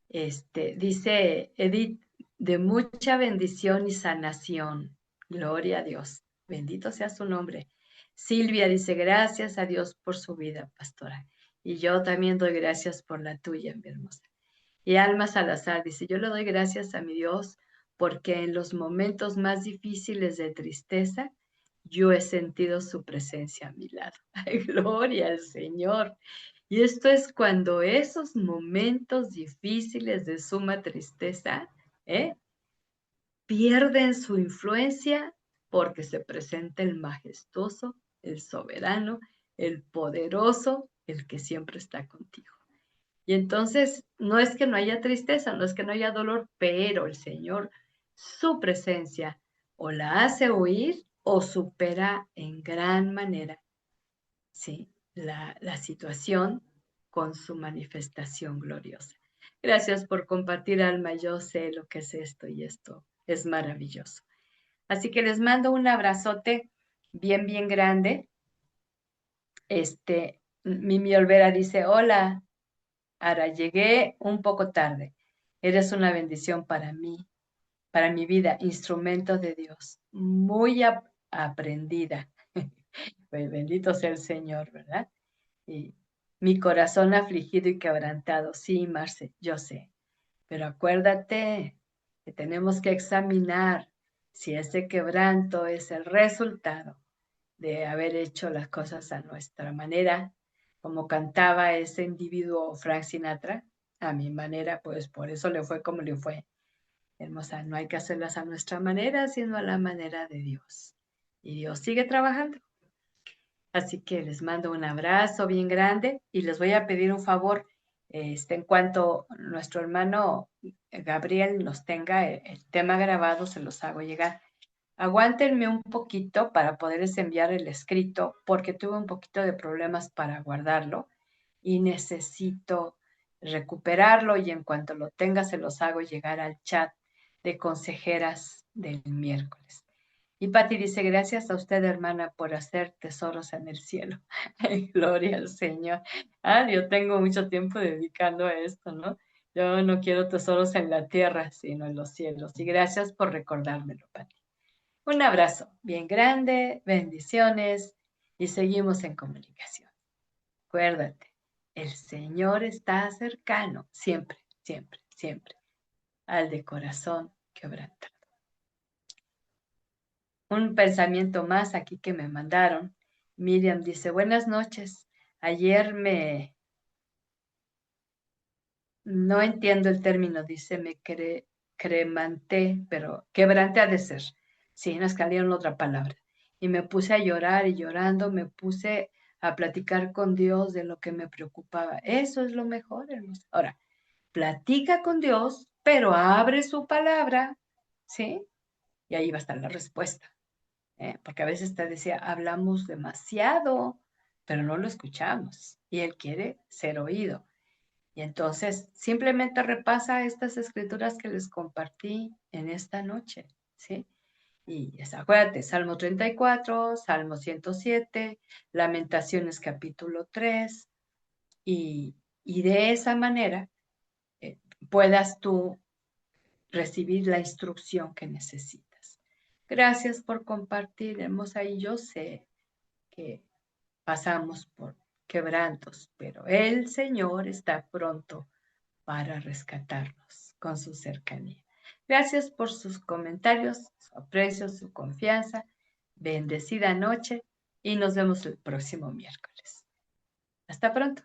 Dice Edith, de mucha bendición y sanación. Gloria a Dios. Bendito sea su nombre. Silvia dice, gracias a Dios por su vida, pastora. Y yo también doy gracias por la tuya, mi hermosa. Y Alma Salazar dice, yo le doy gracias a mi Dios porque en los momentos más difíciles de tristeza, yo he sentido su presencia a mi lado. Ay, gloria al Señor. Y esto es cuando esos momentos difíciles de suma tristeza ¿eh? pierden su influencia porque se presenta el majestuoso, el soberano, el poderoso, el que siempre está contigo. Y entonces no es que no haya tristeza, no es que no haya dolor, pero el Señor, su presencia, o la hace huir o supera en gran manera, ¿sí? La situación con su manifestación gloriosa. Gracias por compartir, Alma. Yo sé lo que es esto y esto es maravilloso. Así que les mando un abrazote bien, bien grande. Mimi Olvera dice, hola, Ara, llegué un poco tarde. Eres una bendición para mí, para mi vida, instrumento de Dios, muy aprendida. Pues bendito sea el Señor, ¿verdad? Y mi corazón afligido y quebrantado. Sí, Marce, yo sé. Pero acuérdate que tenemos que examinar si ese quebranto es el resultado de haber hecho las cosas a nuestra manera, como cantaba ese individuo Frank Sinatra, a mi manera, pues por eso le fue como le fue. Hermosa, no hay que hacerlas a nuestra manera, sino a la manera de Dios. Y Dios sigue trabajando. Así que les mando un abrazo bien grande y les voy a pedir un favor. En cuanto nuestro hermano Gabriel nos tenga el tema grabado, se los hago llegar. Aguántenme un poquito para poderles enviar el escrito, porque tuve un poquito de problemas para guardarlo y necesito recuperarlo y en cuanto lo tenga se los hago llegar al chat de consejeras del miércoles. Y Patti dice, gracias a usted, hermana, por hacer tesoros en el cielo. Ay, gloria al Señor. Yo tengo mucho tiempo dedicando a esto, ¿no? Yo no quiero tesoros en la tierra, sino en los cielos. Y gracias por recordármelo, Patti. Un abrazo bien grande, bendiciones y seguimos en comunicación. Acuérdate, el Señor está cercano, siempre, siempre, siempre, al de corazón quebrantado. Un pensamiento más aquí que me mandaron. Miriam dice, buenas noches. Ayer no entiendo el término, dice, cremanté, pero quebranté ha de ser. Sí, nos cambiaron otra palabra. Y me puse a llorar y llorando me puse a platicar con Dios de lo que me preocupaba. Eso es lo mejor, hermoso. Ahora, platica con Dios, pero abre su palabra, ¿sí? Y ahí va a estar la respuesta. Porque a veces te decía, hablamos demasiado, pero no lo escuchamos. Y Él quiere ser oído. Y entonces simplemente repasa estas escrituras que les compartí en esta noche, ¿sí? Y acuérdate, Salmo 34, Salmo 107, Lamentaciones capítulo 3, y de esa manera eh, puedas tú recibir la instrucción que necesitas. Gracias por compartir, hermosa, y yo sé que pasamos por quebrantos, pero el Señor está pronto para rescatarnos con su cercanía. Gracias por sus comentarios, su aprecio, su confianza. Bendecida noche y nos vemos el próximo miércoles. Hasta pronto.